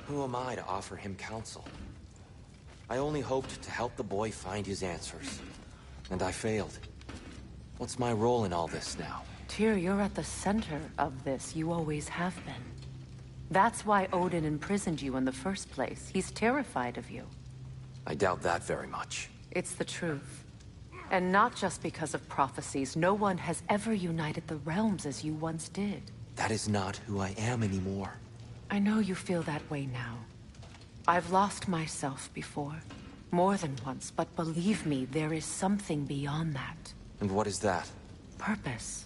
Who am I to offer him counsel? I only hoped to help the boy find his answers. And I failed. What's my role in all this now? Tyr, you're at the center of this. You always have been. That's why Odin imprisoned you in the first place. He's terrified of you. I doubt that very much. It's the truth. And not just because of prophecies. No one has ever united the realms as you once did. That is not who I am anymore. I know you feel that way now. I've lost myself before. More than once, but believe me, there is something beyond that. And what is that? Purpose.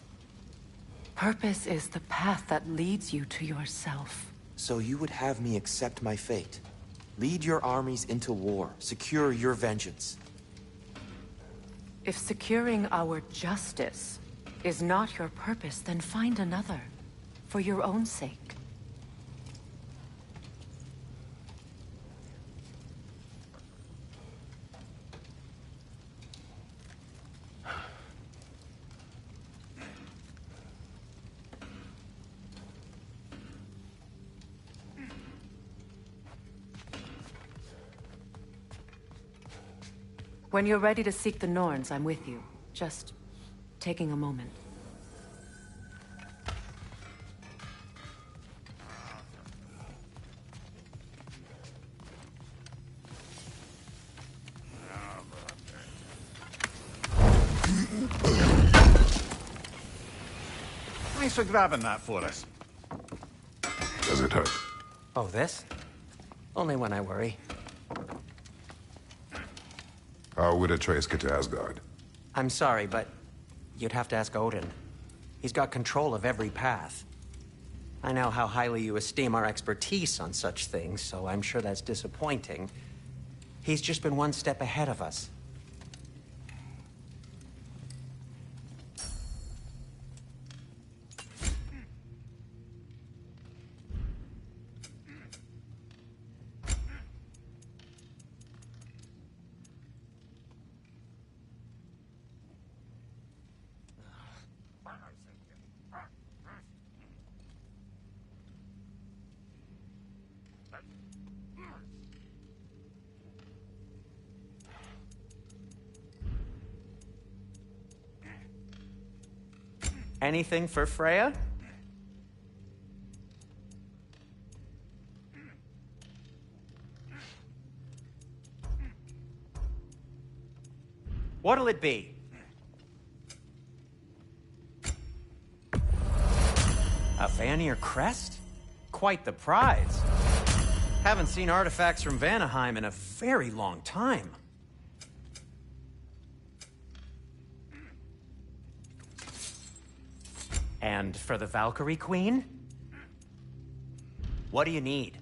Purpose is the path that leads you to yourself. So you would have me accept my fate? Lead your armies into war, secure your vengeance. If securing our justice is not your purpose, then find another. For your own sake. When you're ready to seek the Norns, I'm with you. Just taking a moment. Thanks for grabbing that for us. Does it hurt? Oh, this? Only when I worry. How would Atreus get to Asgard? I'm sorry, but you'd have to ask Odin. He's got control of every path. I know how highly you esteem our expertise on such things, so I'm sure that's disappointing. He's just been one step ahead of us. Anything for Freya? What'll it be? A Vanir crest? Quite the prize. Haven't seen artifacts from Vanaheim in a very long time. And for the Valkyrie Queen? What do you need?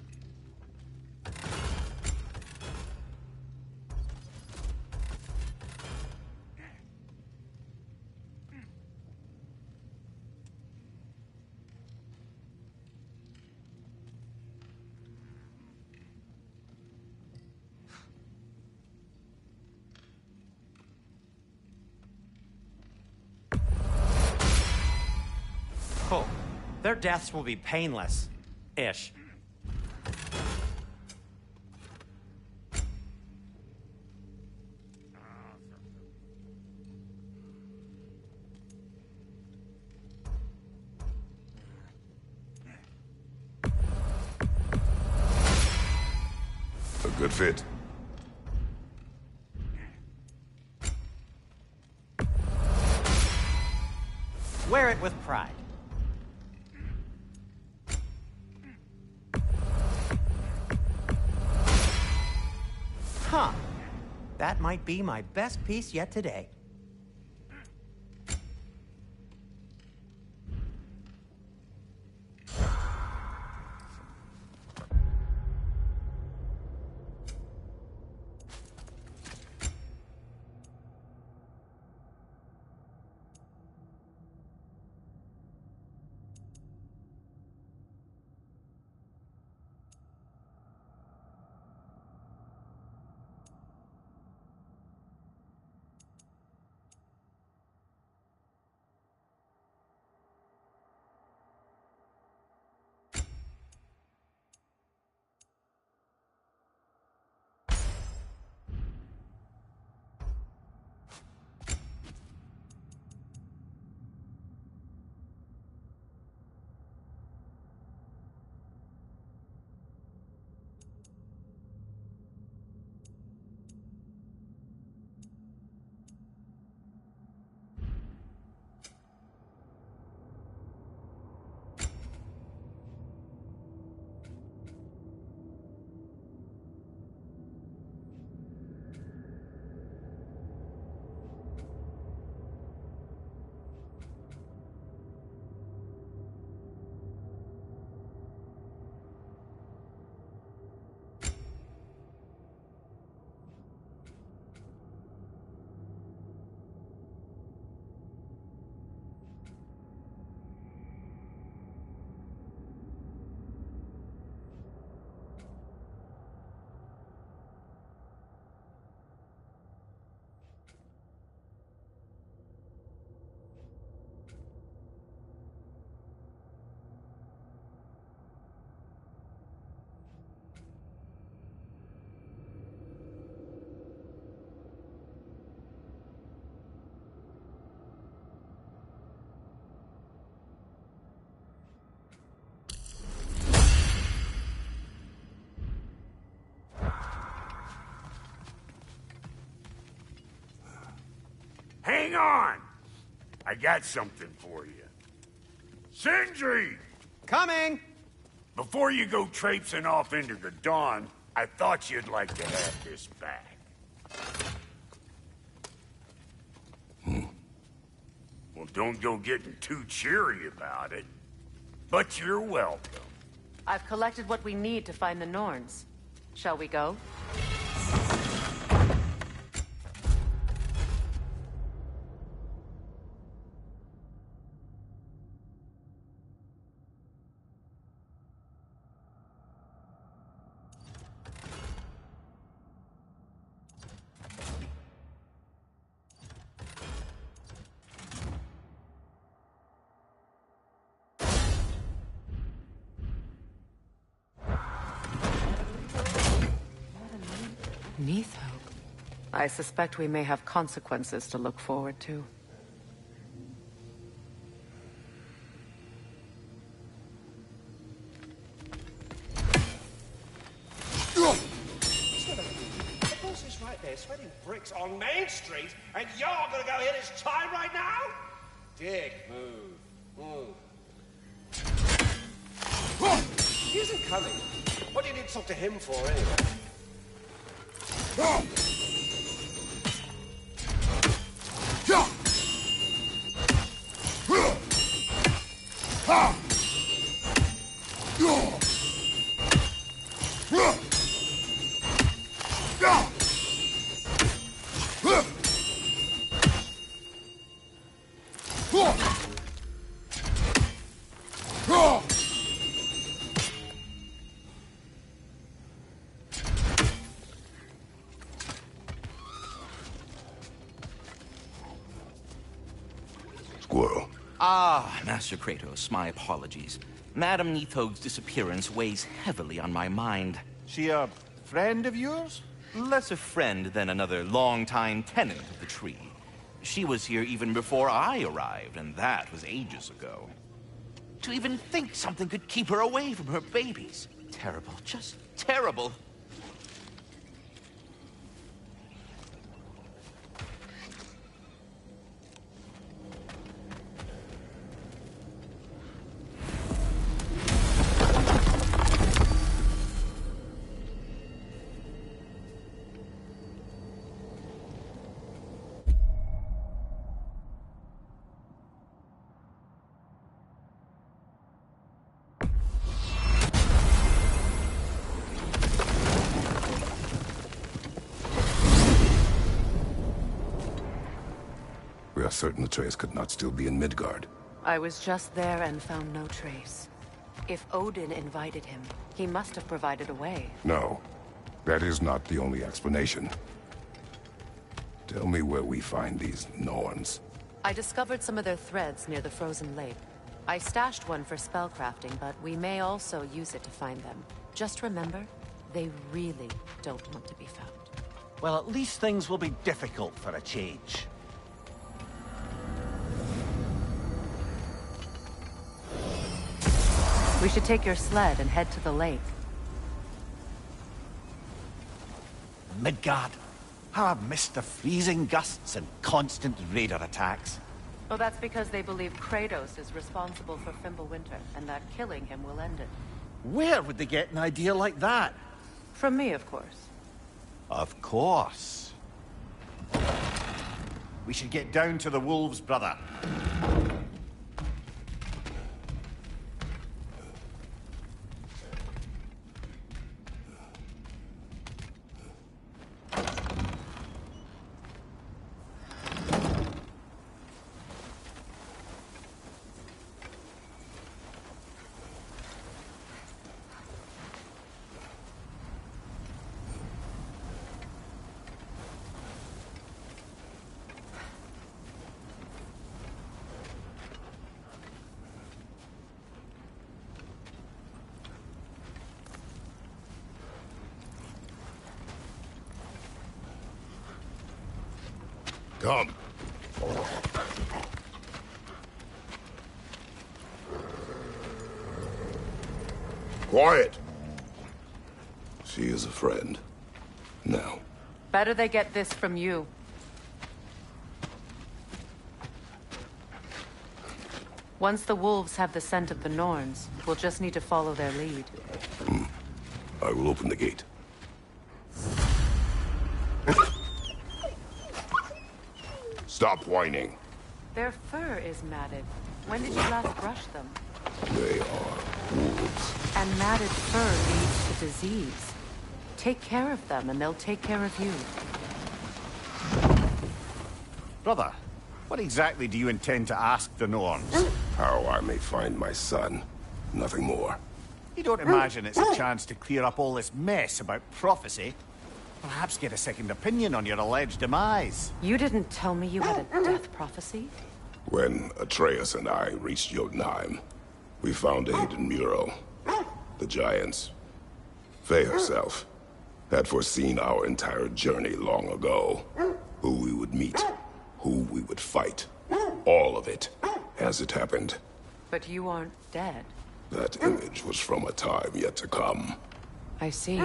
Oh, their deaths will be painless-ish. A good fit. Wear it with pride. Huh. That might be my best piece yet today. Hang on! I got something for you. Sindri! Coming! Before you go traipsing off into the dawn, I thought you'd like to have this back. Well, don't go getting too cheery about it. But you're welcome. I've collected what we need to find the Norns. Shall we go? Neathhope. I suspect we may have consequences to look forward to. The boss is right there, sweating bricks on Main Street, and you're gonna go hit his time right now? Dick move. He isn't coming. What do you need to talk to him for, anyway? Squirrel. Ah, Master Kratos, my apologies. Madame Neathoge's disappearance weighs heavily on my mind. She a friend of yours? Less a friend than another longtime tenant of the tree. She was here even before I arrived, and that was ages ago. To even think something could keep her away from her babies. Terrible, just terrible. We are certain Atreus could not still be in Midgard. I was just there and found no trace. If Odin invited him, he must have provided a way. No, that is not the only explanation. Tell me where we find these Norns. I discovered some of their threads near the frozen lake. I stashed one for spellcrafting, but we may also use it to find them. Just remember, they really don't want to be found. Well, at least things will be difficult for a change. We should take your sled and head to the lake. Midgard. How I've missed the freezing gusts and constant raider attacks. Well, that's because they believe Kratos is responsible for Fimbulwinter, and that killing him will end it. Where would they get an idea like that? From me, of course. Of course. We should get down to the wolves, brother. Come. Quiet. She is a friend. Now. Better they get this from you. Once the wolves have the scent of the Norns, we'll just need to follow their lead. I will open the gate. Stop whining. Their fur is matted. When did you last brush them? They are wolves. And matted fur leads to disease. Take care of them, and they'll take care of you. Brother, what exactly do you intend to ask the Norns? How I may find my son. Nothing more. You don't imagine it's a chance to clear up all this mess about prophecy? Perhaps get a second opinion on your alleged demise. You didn't tell me you had a death prophecy? When Atreus and I reached Jotunheim, we found a hidden mural. The Giants, Faye herself, had foreseen our entire journey long ago. Who we would meet, who we would fight. All of it, as it happened. But you aren't dead. That image was from a time yet to come. I see.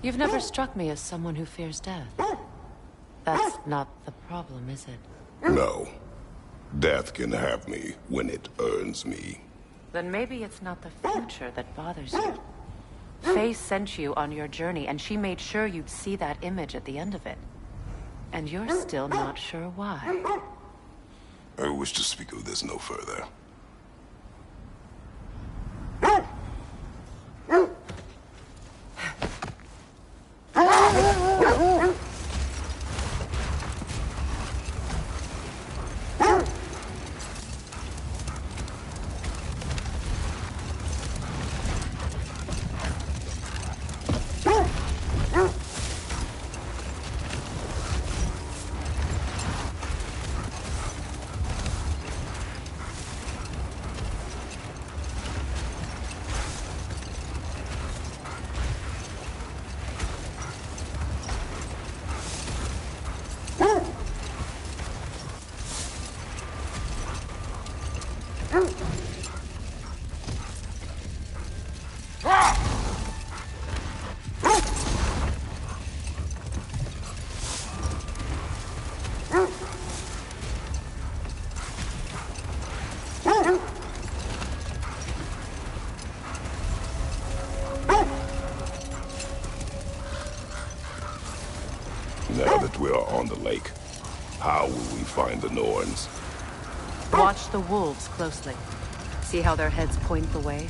You've never struck me as someone who fears death. That's not the problem, is it? No. Death can have me when it earns me. Then maybe it's not the future that bothers you. Faye sent you on your journey, and she made sure you'd see that image at the end of it. And you're still not sure why. I wish to speak of this no further. Now that we are on the lake, how will we find the Norns? Watch the wolves closely. See how their heads point the way?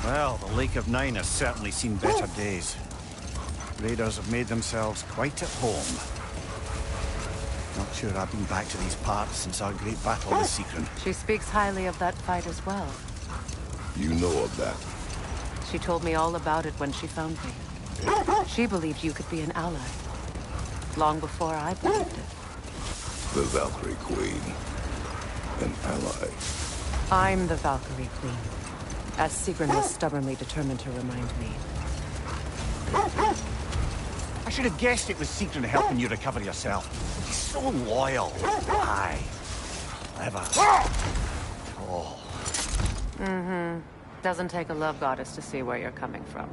Well, the Lake of Nine has certainly seen better days. Raiders have made themselves quite at home. Not sure I've been back to these parts since our great battle with Secret. She speaks highly of that fight as well. You know of that. She told me all about it when she found me. She believed you could be an ally. Long before I believed it. The Valkyrie Queen. An ally. I'm the Valkyrie Queen. As Sigrun was stubbornly determined to remind me. I should have guessed it was Secret helping you recover yourself. He's so loyal. Aye. Clever. Oh. Mm-hmm. Doesn't take a love goddess to see where you're coming from.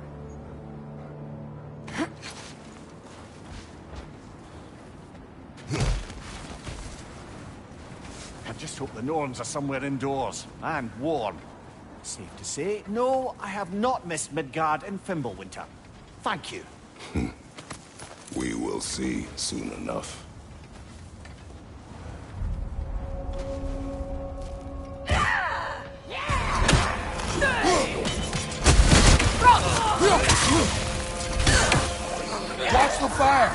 I just hope the Norns are somewhere indoors, and warm. Safe to say, no, I have not missed Midgard in Fimbulwinter. Thank you. We will see soon enough. Watch the fire!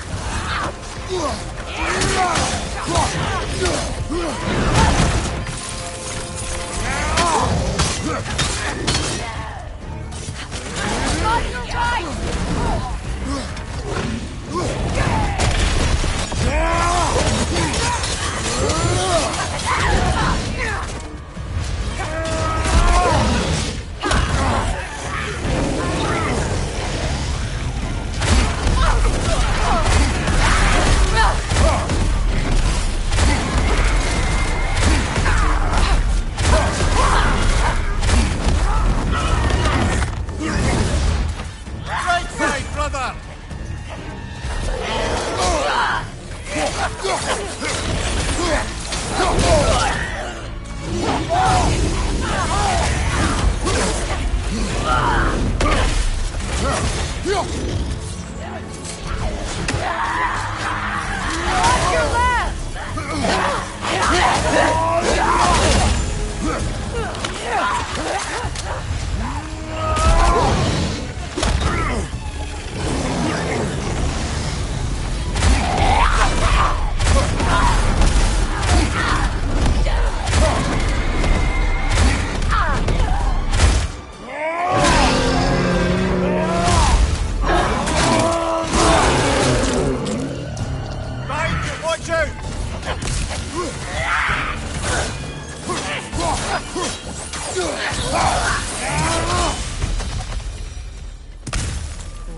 The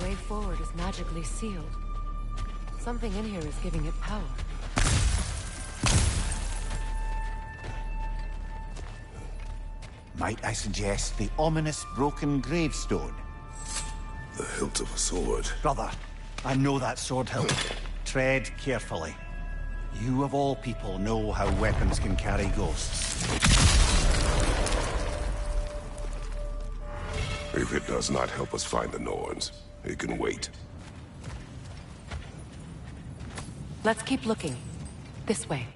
way forward is magically sealed. Something in here is giving it power. Might I suggest the ominous broken gravestone? The hilt of a sword. Brother, I know that sword hilt. Tread carefully. You of all people know how weapons can carry ghosts. If it does not help us find the Norns, it can wait. Let's keep looking. This way.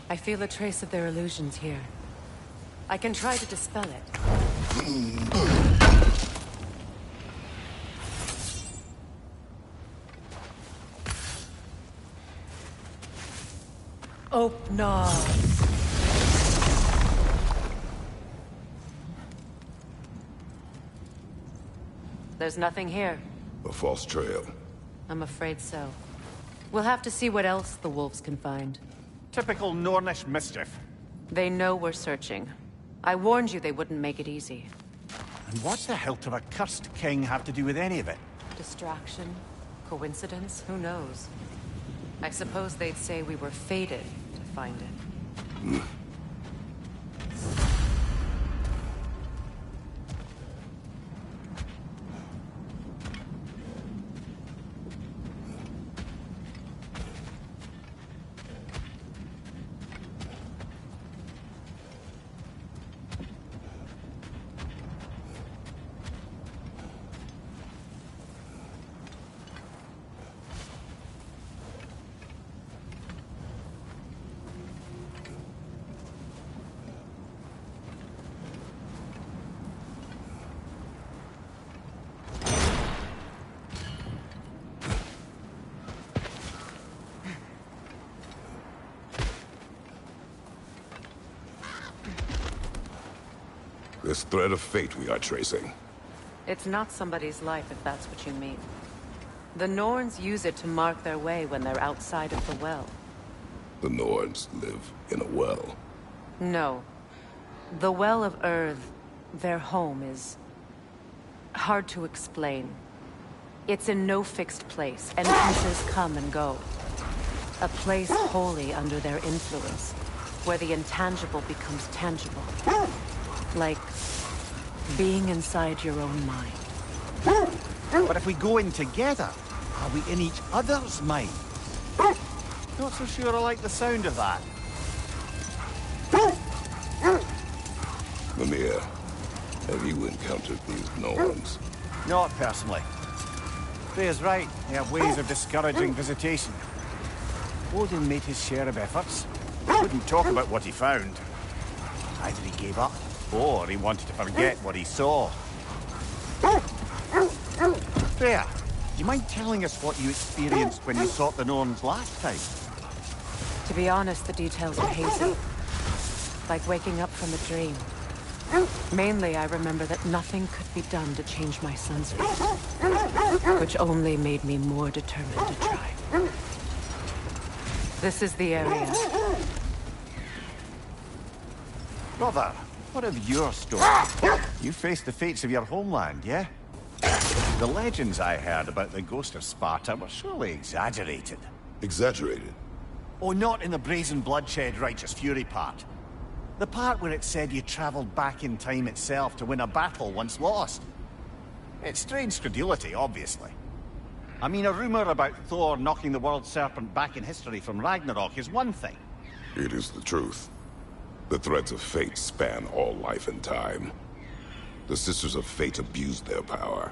I feel a trace of their illusions here. I can try to dispel it. Oh, no. There's nothing here. A false trail. I'm afraid so. We'll have to see what else the wolves can find. Typical Nornish mischief. They know we're searching. I warned you they wouldn't make it easy. And what's the hilt of a cursed king have to do with any of it? Distraction? Coincidence? Who knows? I suppose they'd say we were fated to find it. This thread of fate we are tracing. It's not somebody's life, if that's what you mean. The Norns use it to mark their way when they're outside of the well. The Norns live in a well. No. The Well of Earth, their home, is hard to explain. It's in no fixed place. Entrances come and go. A place wholly under their influence, where the intangible becomes tangible. Like being inside your own mind. But if we go in together, are we in each other's mind? Not so sure I like the sound of that. Mimir, have you encountered these Norns? Not personally. Freya's right. They have ways of discouraging visitation. Odin made his share of efforts. He wouldn't talk about what he found. Either he gave up, or he wanted to forget what he saw. Freya, do you mind telling us what you experienced when you sought the Norns last time? To be honest, the details are hazy. Like waking up from a dream. Mainly, I remember that nothing could be done to change my son's fate. Which only made me more determined to try. This is the area. Brother, what of your story? You faced the fates of your homeland, yeah? The legends I heard about the ghost of Sparta were surely exaggerated. Exaggerated? Oh, not in the brazen bloodshed righteous fury part. The part where it said you traveled back in time itself to win a battle once lost. It's strange credulity, obviously. I mean, a rumor about Thor knocking the world serpent back in history from Ragnarok is one thing. It is the truth. The threads of fate span all life and time. The Sisters of Fate abused their power.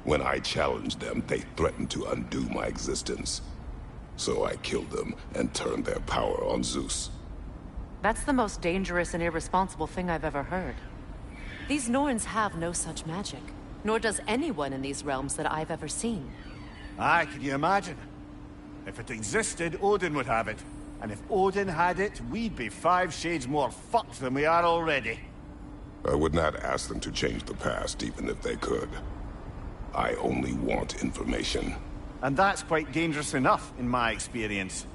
When I challenged them, they threatened to undo my existence. So I killed them and turned their power on Zeus. That's the most dangerous and irresponsible thing I've ever heard. These Norns have no such magic. Nor does anyone in these realms that I've ever seen. Aye, can you imagine? If it existed, Odin would have it. And if Odin had it, we'd be 5 shades more fucked than we are already. I would not ask them to change the past, even if they could. I only want information. And that's quite dangerous enough, in my experience.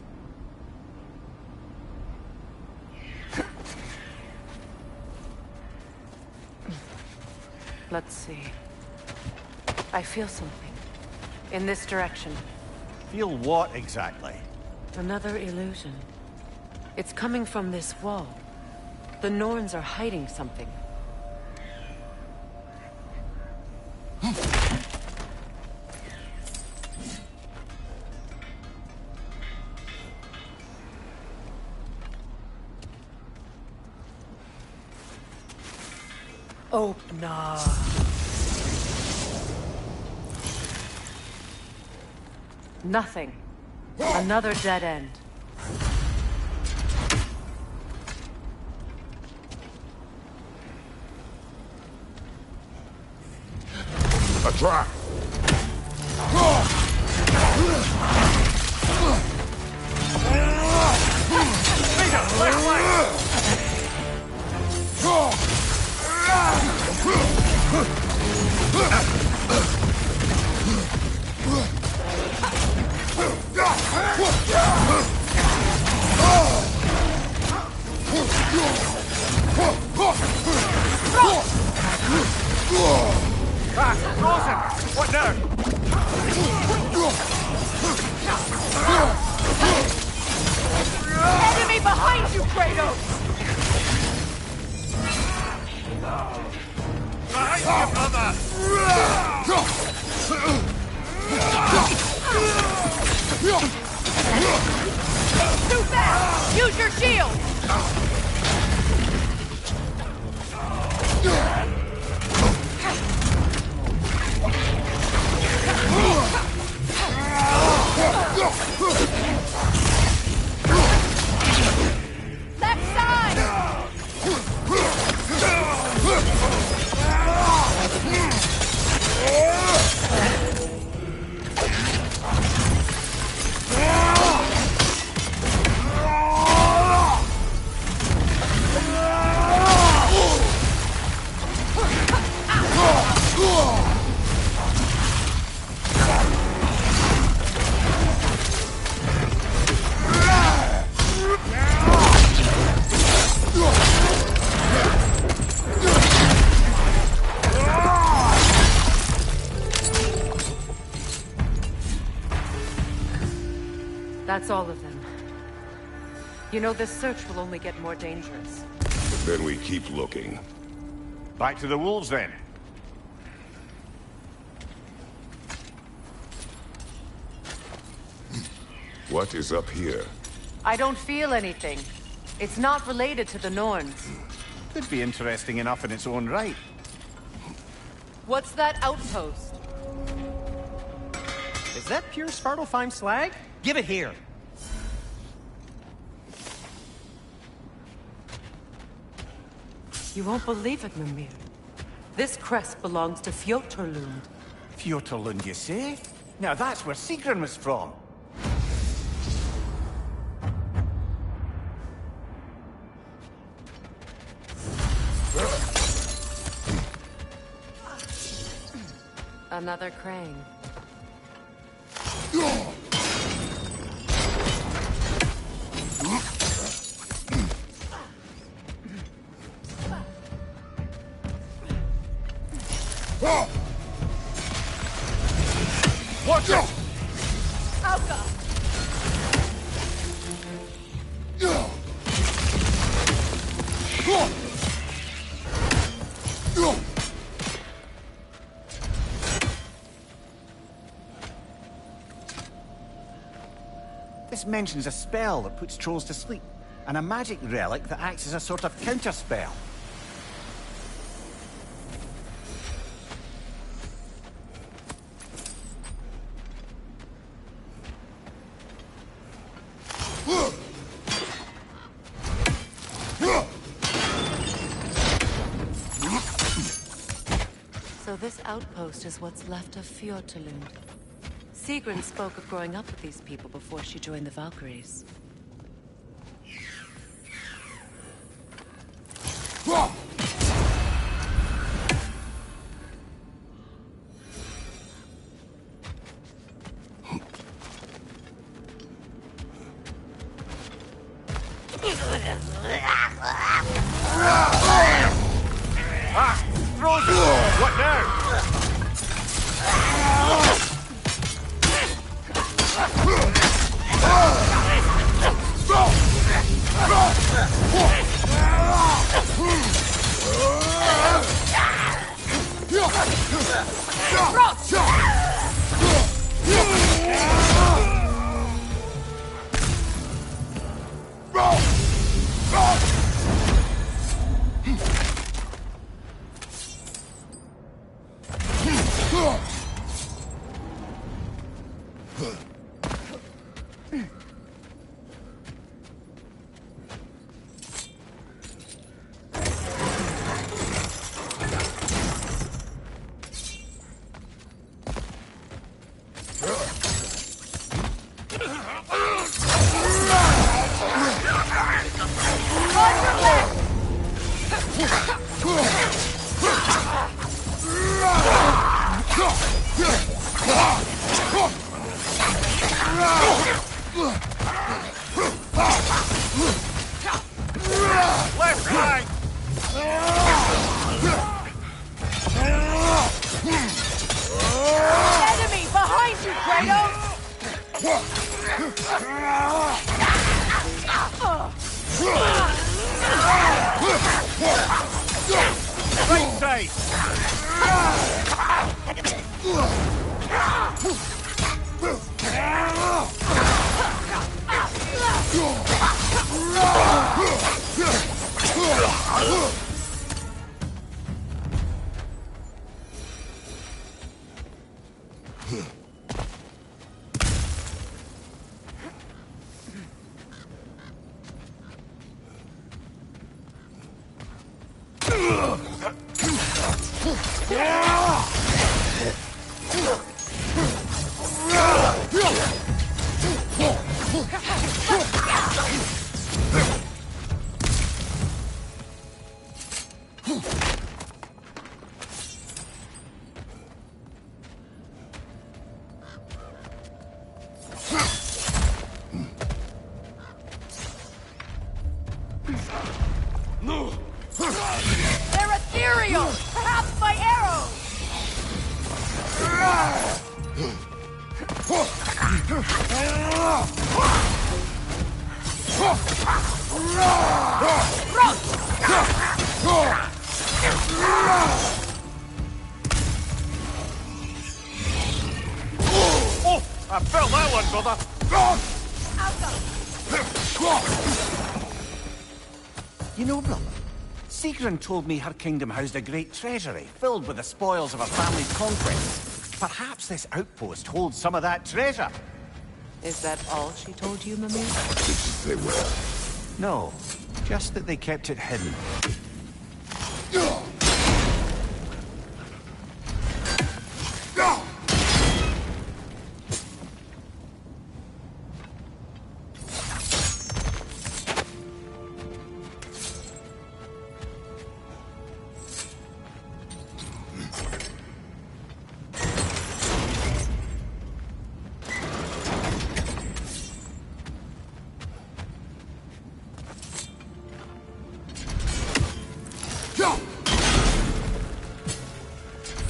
Let's see. I feel something. In this direction. Feel what, exactly? Another illusion. It's coming from this wall. The Norns are hiding something. Oh, no. Nothing. Another dead end. A trap! What now? Enemy behind you, Kratos! Behind you, brother! Too fast! Use your shield! Left side! That's all of them. You know, this search will only get more dangerous. Then we keep looking. Back to the wolves, then. What is up here? I don't feel anything. It's not related to the Norns. Could be interesting enough in its own right. What's that outpost? Is that pure Svartalfheim slag? Give it here. You won't believe it, Mimir. This crest belongs to Fjotorlund. Fjotorlund, you say? Now that's where Sigrun was from. Another crane. Watch it! Oh, God! This mentions a spell that puts trolls to sleep, and a magic relic that acts as a sort of counterspell. So this outpost is what's left of Fjotorlund. Sigrun spoke of growing up with these people before she joined the Valkyries. What now? Left flank! Enemy behind you, Kratos! Right side! They're ethereal! Perhaps by arrows! Oh! I felt that one, brother! You know, brother, Sigrun told me her kingdom housed a great treasury filled with the spoils of her family's conquests. Perhaps this outpost holds some of that treasure. Is that all she told you, Mimir? Did she say where? No, just that they kept it hidden.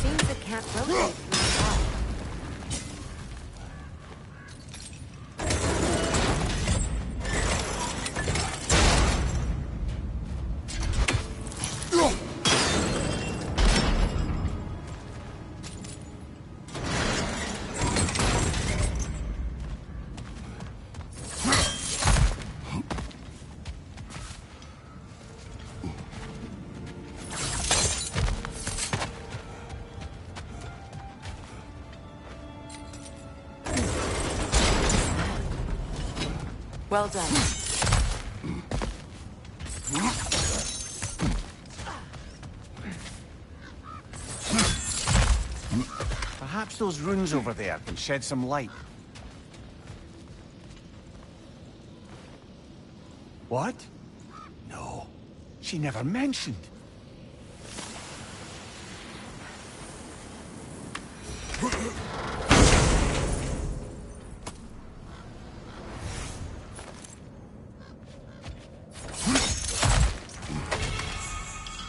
Seems it can't rotate through the wall. Well done. Perhaps those runes over there can shed some light. What? No. She never mentioned.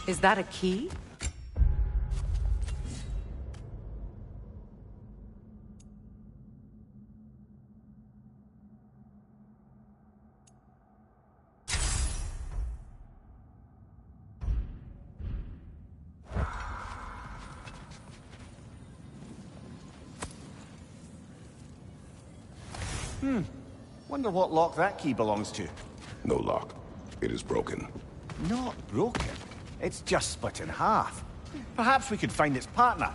Is that a key? Wonder what lock that key belongs to. No lock. It is broken. Not broken. It's just split in half. Perhaps we could find its partner.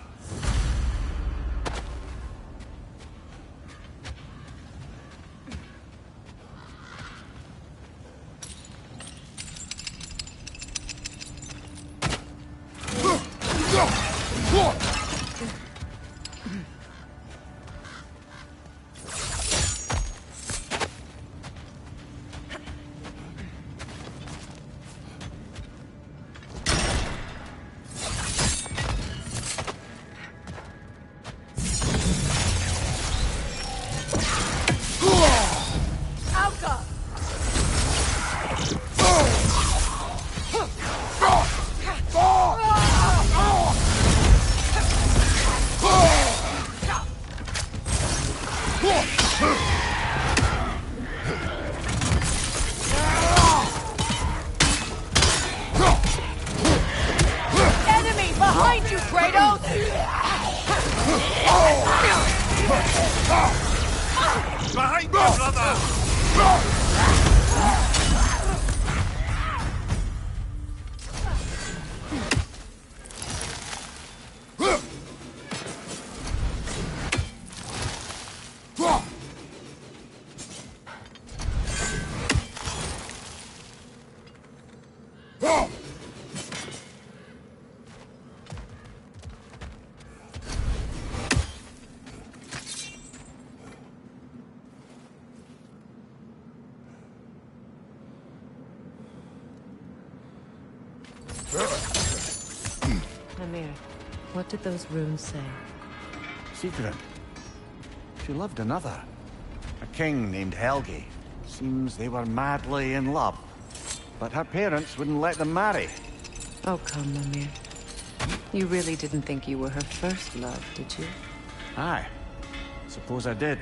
Enemy behind you, Kratos! Behind you, brother! Mimir, what did those runes say? Secret. She loved another. A king named Helgi. Seems they were madly in love. But her parents wouldn't let them marry. Oh, come, Mimir. You really didn't think you were her first love, did you? Aye. Suppose I did.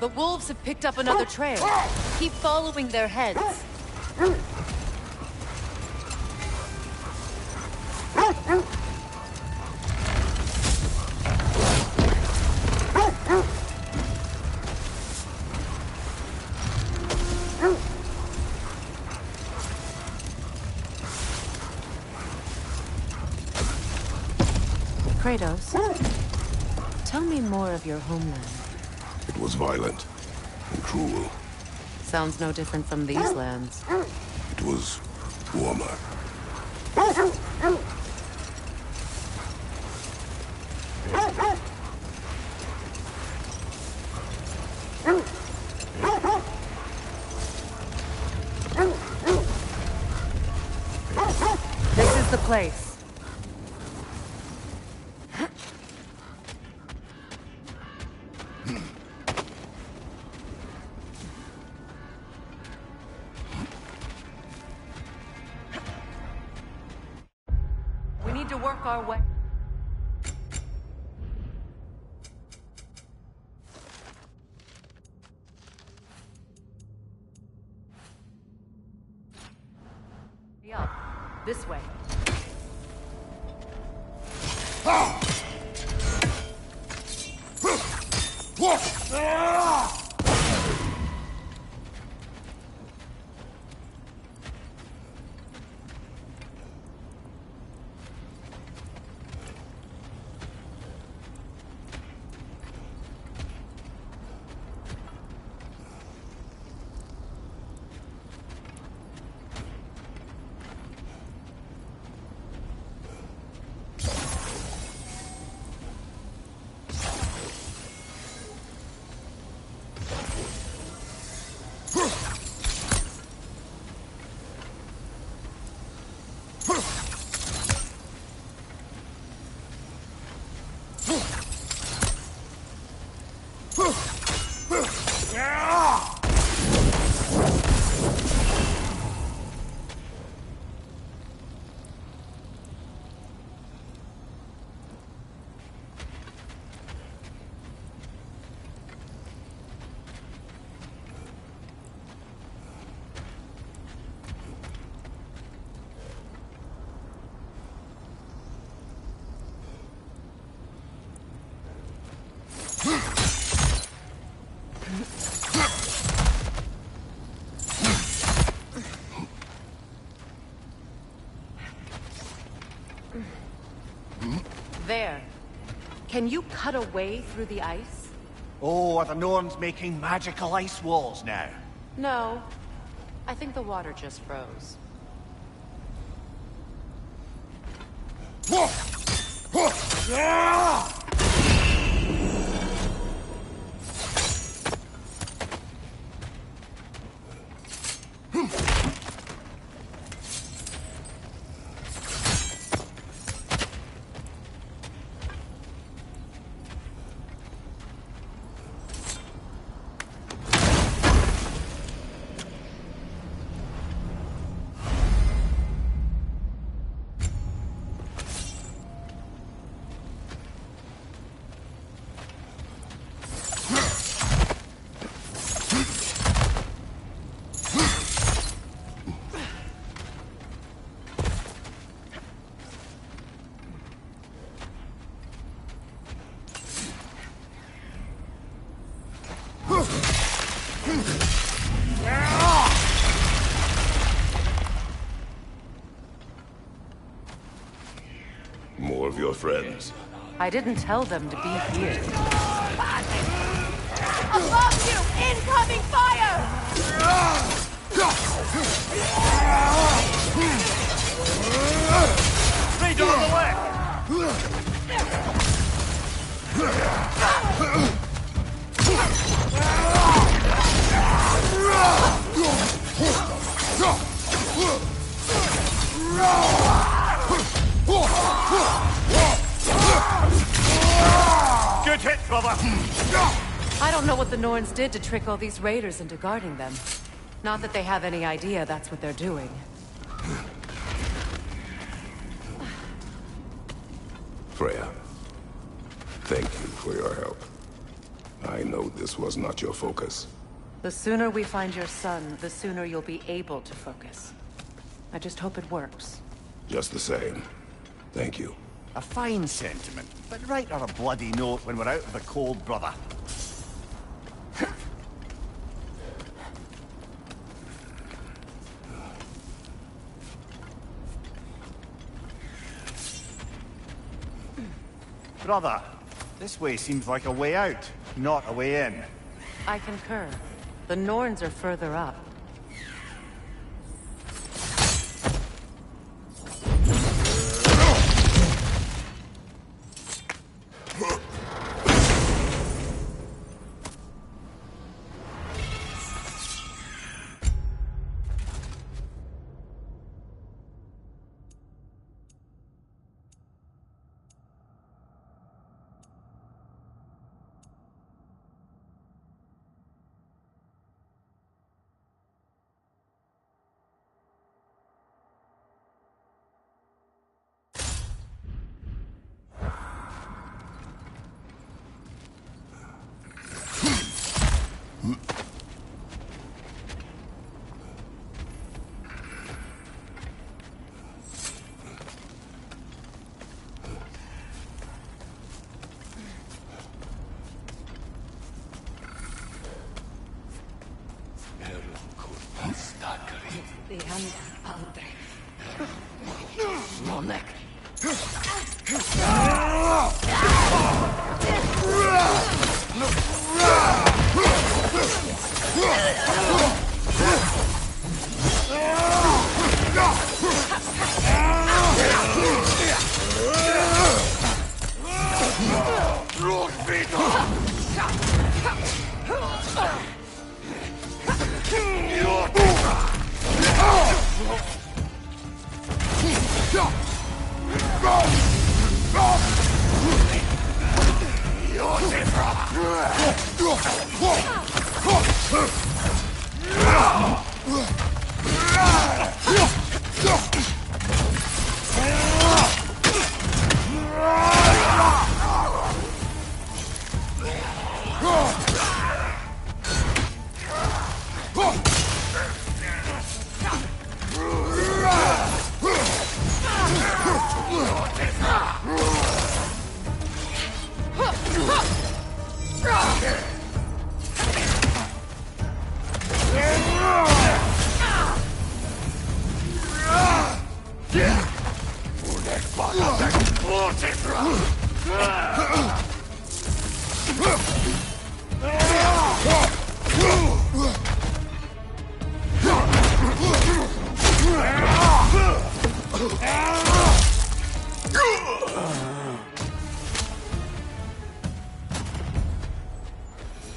The wolves have picked up another trail. Keep following their heads. Kratos, tell me more of your homeland. It was violent and cruel. Sounds no different from these lands. It was warmer. This is the place. We need to work our way. This way. There. Can you cut a way through the ice? Oh, are the Norns making magical ice walls now? No. I think the water just froze. More of your friends. I didn't tell them to be here. Above you! Incoming fire! Straight on the left! Good hit, brother! I don't know what the Norns did to trick all these raiders into guarding them. Not that they have any idea that's what they're doing. Freya, thank you for your help. I know this was not your focus. The sooner we find your son, the sooner you'll be able to focus. I just hope it works. Just the same, thank you. A fine sentiment, but write on a bloody note when we're out of the cold, brother. Brother, this way seems like a way out, not a way in. I concur. The Norns are further up.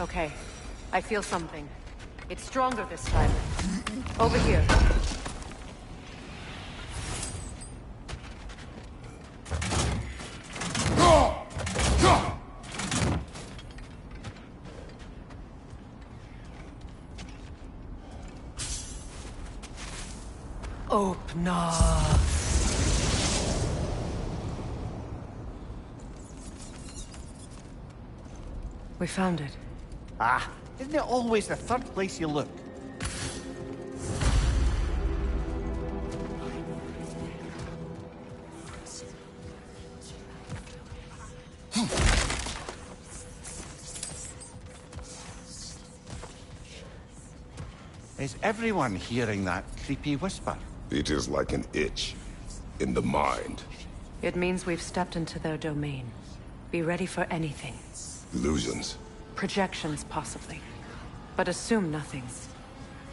Okay, I feel something. It's stronger this time. Over here. Opna. We found it. Ah, isn't it always the third place you look? Is everyone hearing that creepy whisper? It is like an itch in the mind. It means we've stepped into their domain. Be ready for anything. Illusions. Projections, possibly. But assume nothing.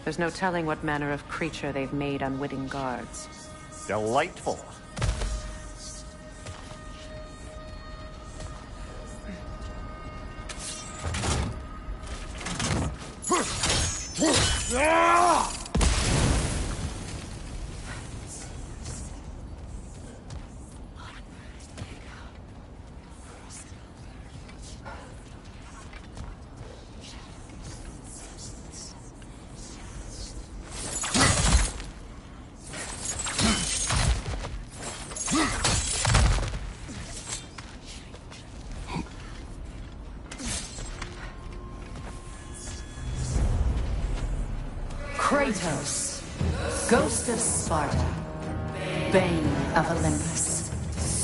There's no telling what manner of creature they've made unwitting guards. Delightful. Kratos, Ghost of Sparta, Bane of Olympus,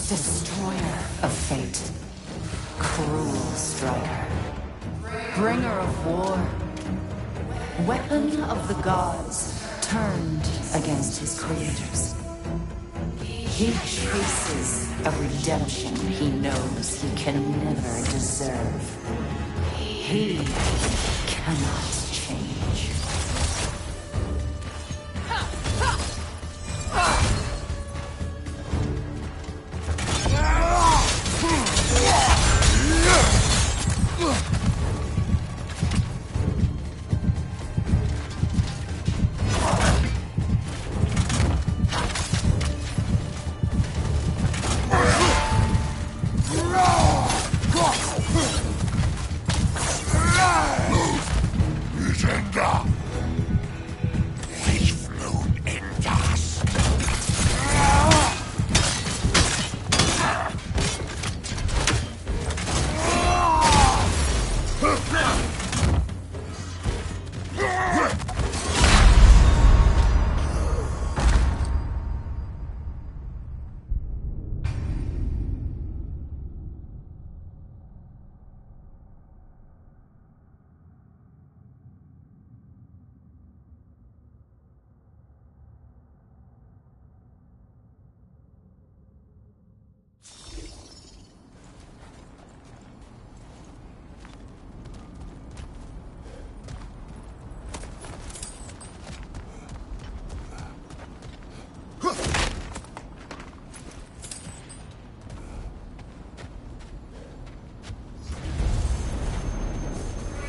Destroyer of Fate, Cruel Striker, Bringer of War, Weapon of the Gods, turned against his creators. He chases a redemption he knows he can never deserve. He cannot change.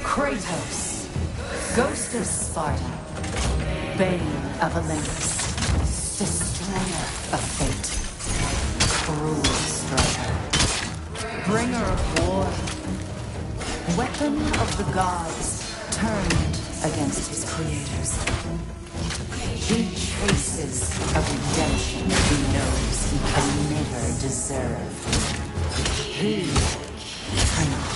Kratos, Ghost of Sparta, Bane of Olympus, Destroyer of Fate, Cruel Striker, Bringer of War, Weapon of the gods turned against his creators. He traces a redemption he knows he can never deserve. He cannot.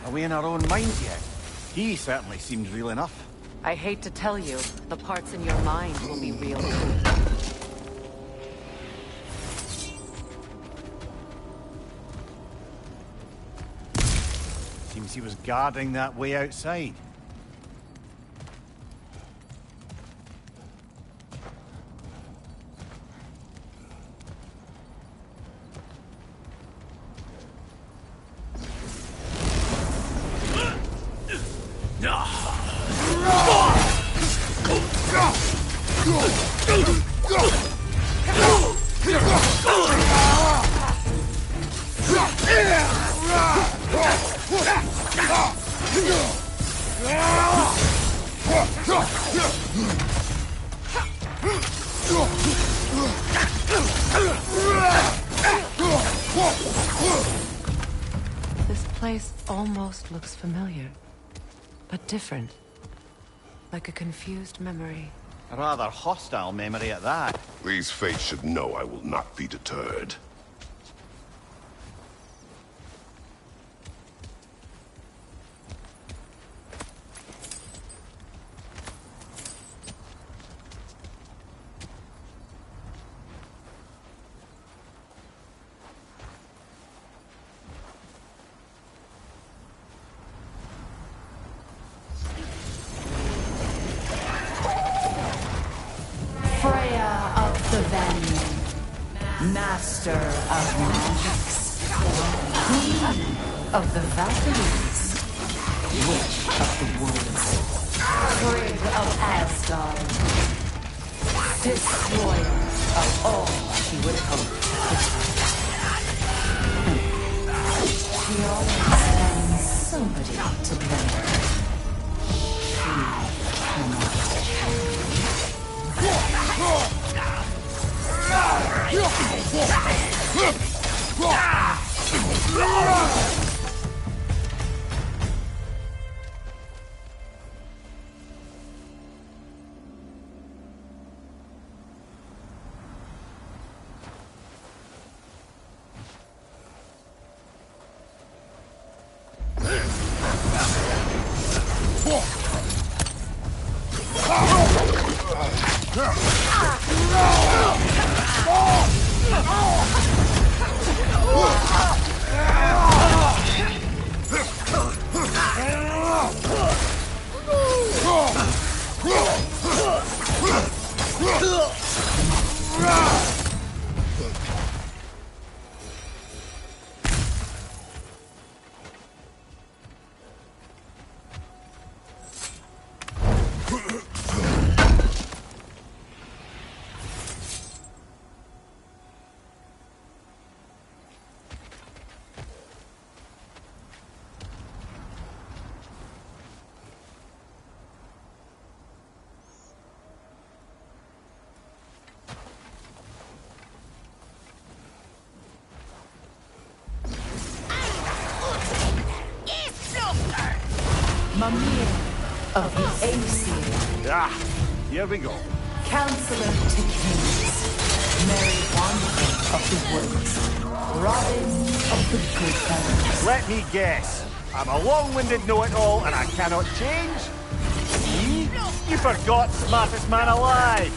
Are we in our own minds yet? He certainly seems real enough. I hate to tell you, the parts in your mind will be real too. Seems he was guarding that way outside. This place almost looks familiar, but different. Like a confused memory. A rather hostile memory at that. These fates should know I will not be deterred. Freya of the Ven, master of magics, queen of the Valkyries, witch of the woods, Frigg of Asgard, destroyer of all she would hope to touch. She always finds somebody to blame. She cannot. Mimir of the Aesir. here we go. Counselor to Kings, Mary Wanderer of the Woods, Robin of the Goodfellas. Let me guess. I'm a long-winded know-it-all and I cannot change? See? You forgot smartest man alive!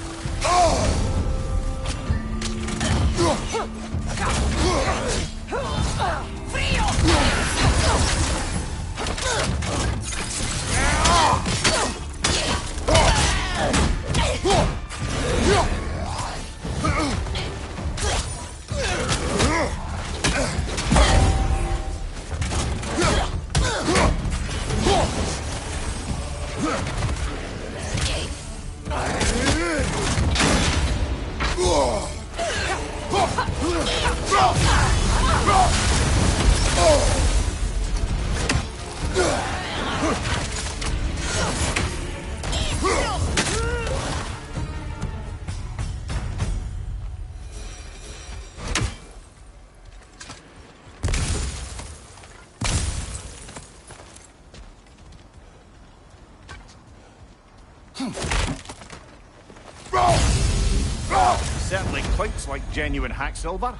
Certainly clinks like genuine hack silver.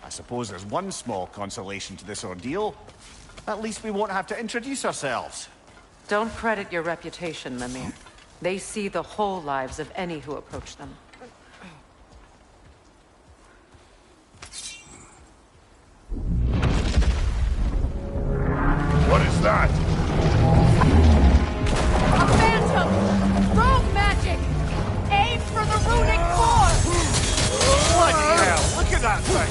I suppose there's one small consolation to this ordeal. At least we won't have to introduce ourselves. Don't credit your reputation, Lemire. They see the whole lives of any who approach them. What is that? A phantom! Rogue magic! Aim for the runic core! Bloody hell, look at that thing!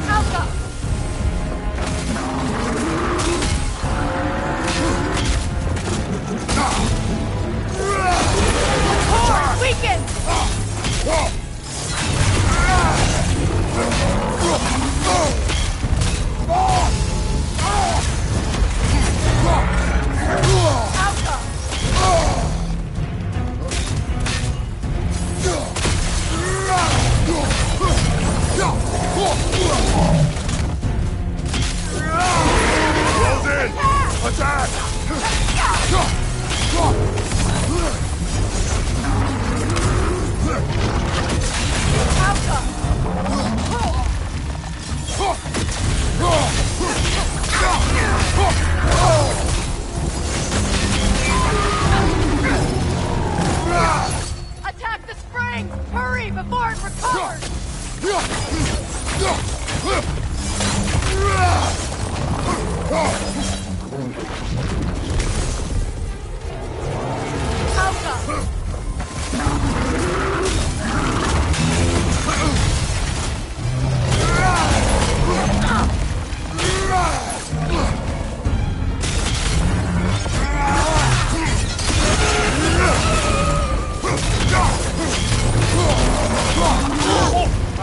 Alpha! Core weakened! Close in! Attack! Attack the spring! Hurry before it recovers! Alpha!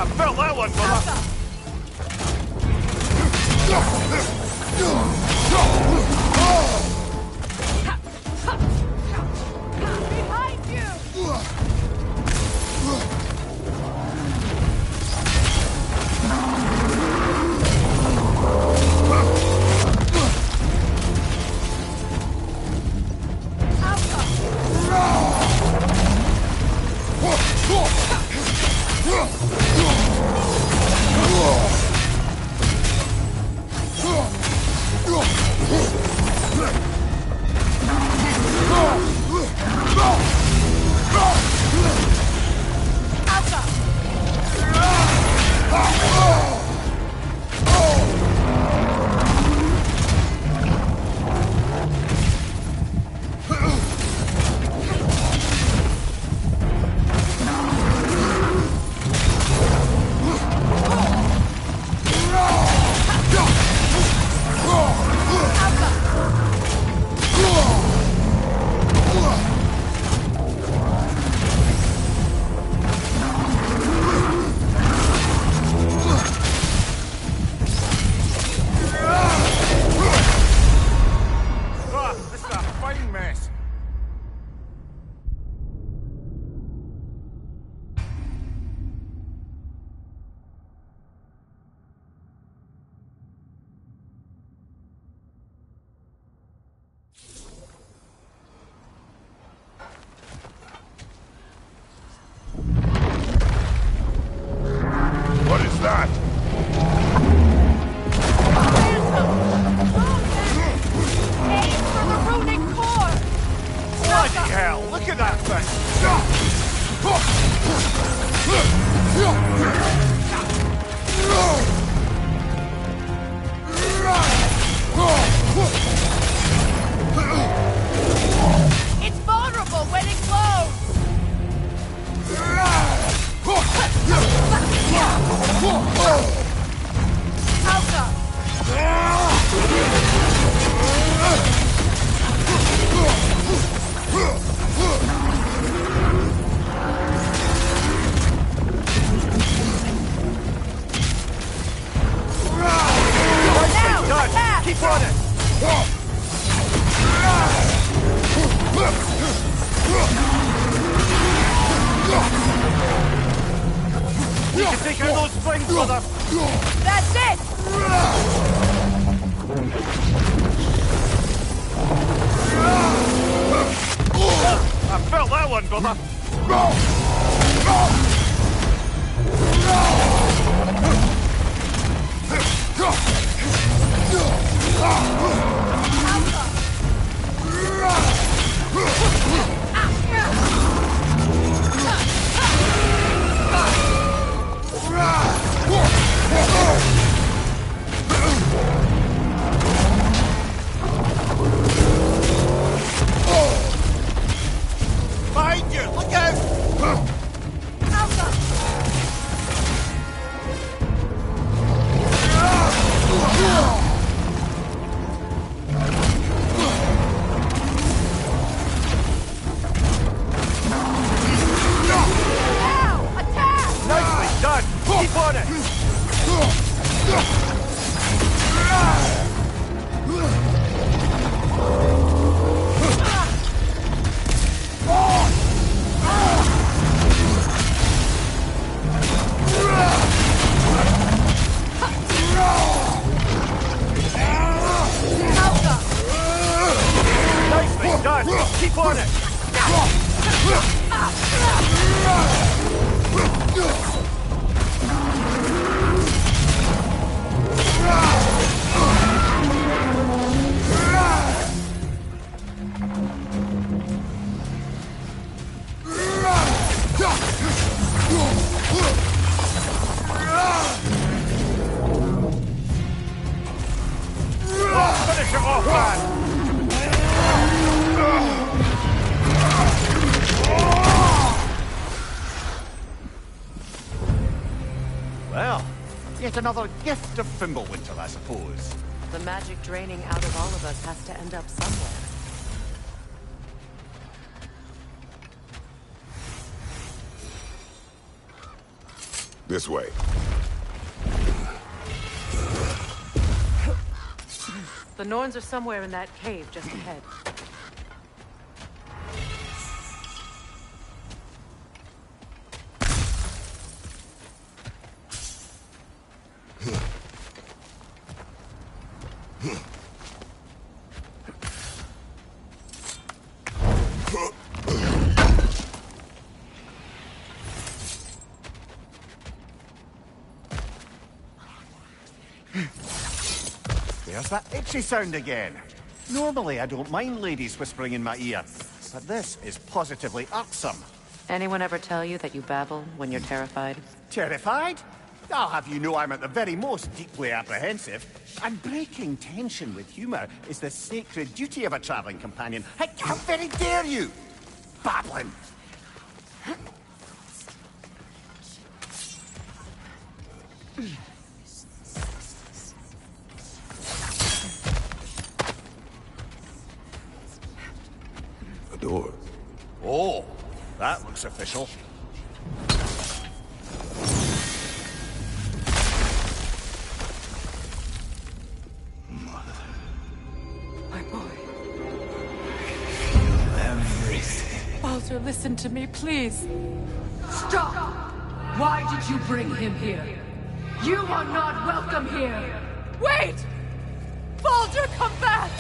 I felt that one, brother! Behind you! Keep on it! You can take out those flames, brother! That's it! I felt that one, brother! Behind you! Look out! Nicely done! Keep on it! Nicely done! Keep on it! Finish it off, man! Well, yet another gift of Fimbulwinter, I suppose. The magic draining out of all of us has to end up somewhere. This way. The Norns are somewhere in that cave just ahead. There's that itchy sound again. Normally I don't mind ladies whispering in my ear, but this is positively irksome. Anyone ever tell you that you babble when you're terrified? Terrified? I'll have you know I'm at the very most deeply apprehensive. And breaking tension with humour is the sacred duty of a travelling companion. How very dare you! Babbling! A door. Oh, that looks official. My boy. Everything. Baldur, listen to me, please. Stop! Why did you bring him here? You are not welcome here! Wait! Baldur, come back!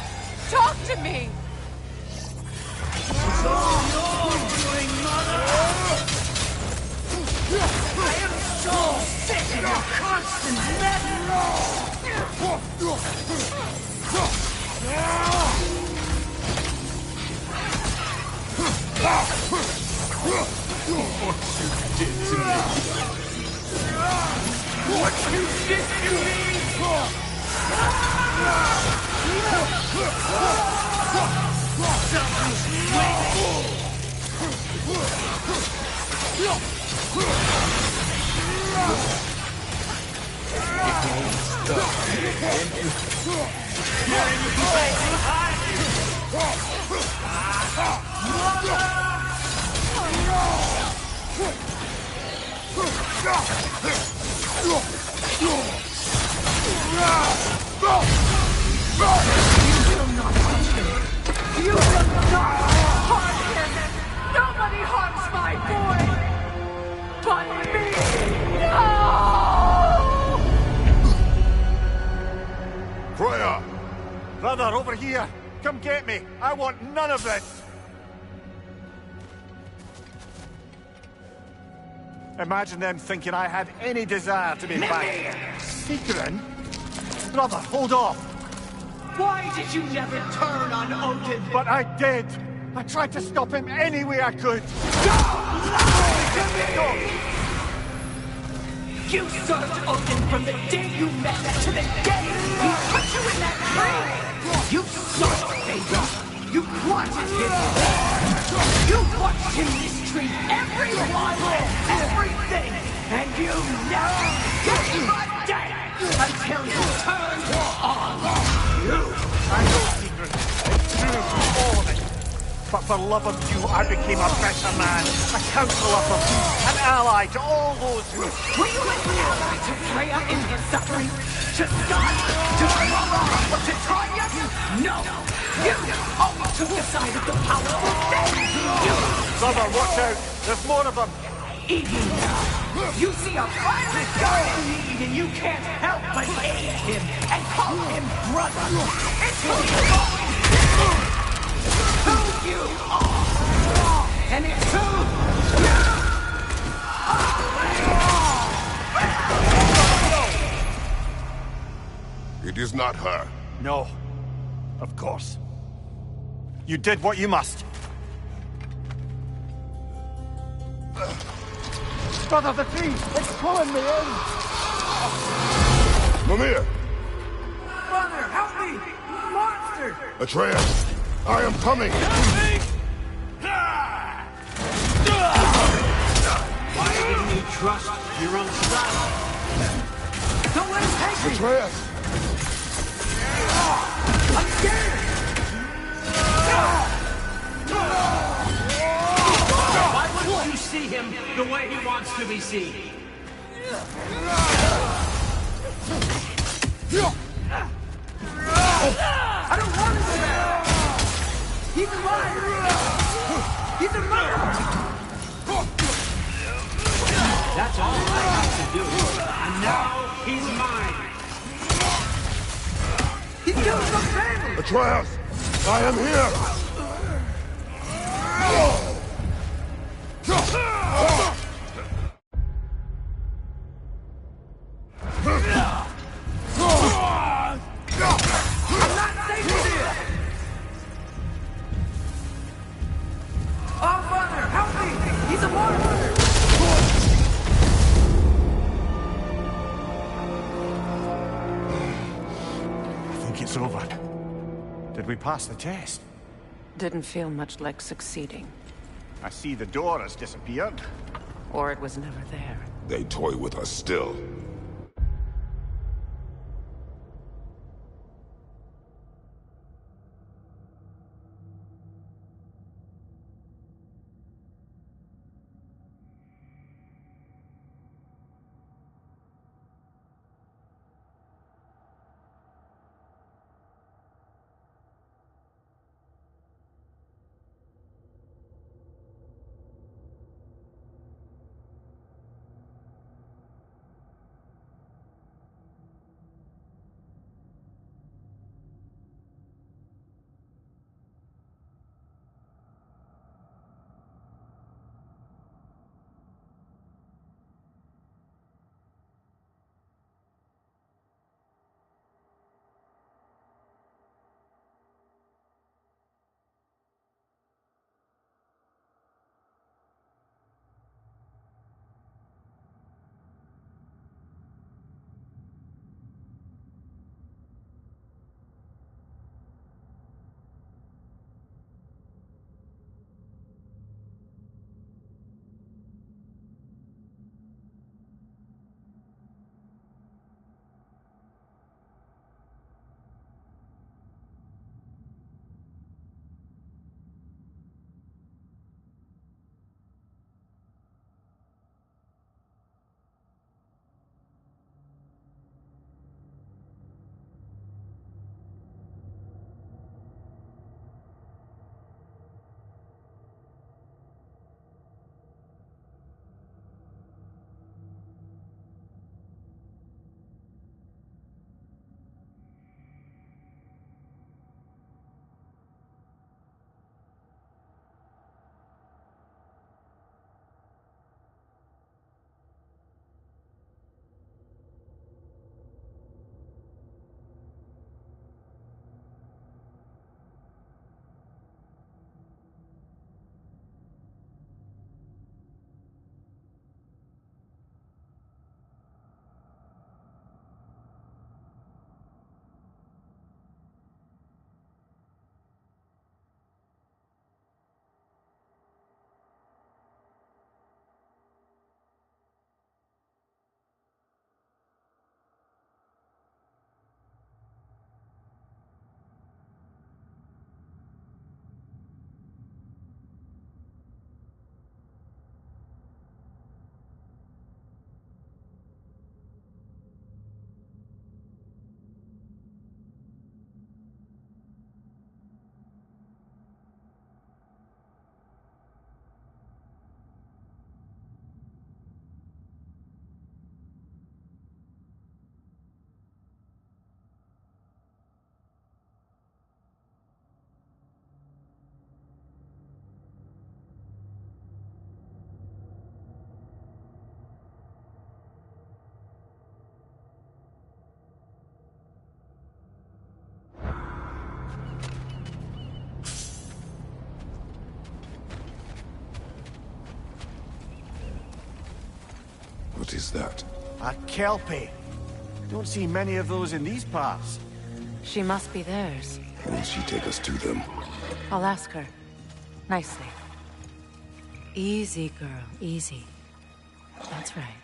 Talk to me! It's all your doing, Mother! I am so sick of your constant meddling! What you did to me! Something's waiting! You will not harm him! Nobody harms my boy! But me! No! Freya! Brother, over here! Come get me! I want none of this! Imagine them thinking I had any desire to be back. Secret? Brother, hold off! Why did you never turn on Odin? But I did! I tried to stop him any way I could! You served Odin from the day you met to the day he put you in that tree! You saw it, baby! You wanted him there! You watched him mistreat everyone and everything! And you never gave a damn until you turned on you! I know, Secret. It's true, all of it. But for love of you, I became a better man, a counselor for peace, an ally to all those who... Were you an ally to Freya in her suffering? To Scott? To Rama? Or to Tanya? No! You always took the side of the powerful thing! You... Brother, watch out! There's more of them! Even now, you see a violent guy in need and you can't help but aid him and call him brother! It's who you always been! Who you are! And it's who you It is not her. No. Of course. You did what you must. Brother, the tree! It's pulling me in! Mimir! Brother, help me! Monster! Atreus! I am coming! Why didn't you trust your own son? Don't let him take me! Atreus! I'm scared! Why wouldn't you see him the way he wants to be seen? I don't want him there! He's alive! He's a murderer! That's all I have to do. And now he's mine! He's killing my family! Atreus! I am here! I'm not safe here! Oh, Father, help me! He's a monster! I think it's over. Did we pass the test? Didn't feel much like succeeding. I see the door has disappeared. Or it was never there. They toy with us still. What is that? A kelpie. Don't see many of those in these parts. She must be theirs. Will she take us to them? I'll ask her. Nicely. Easy, girl. Easy. That's right.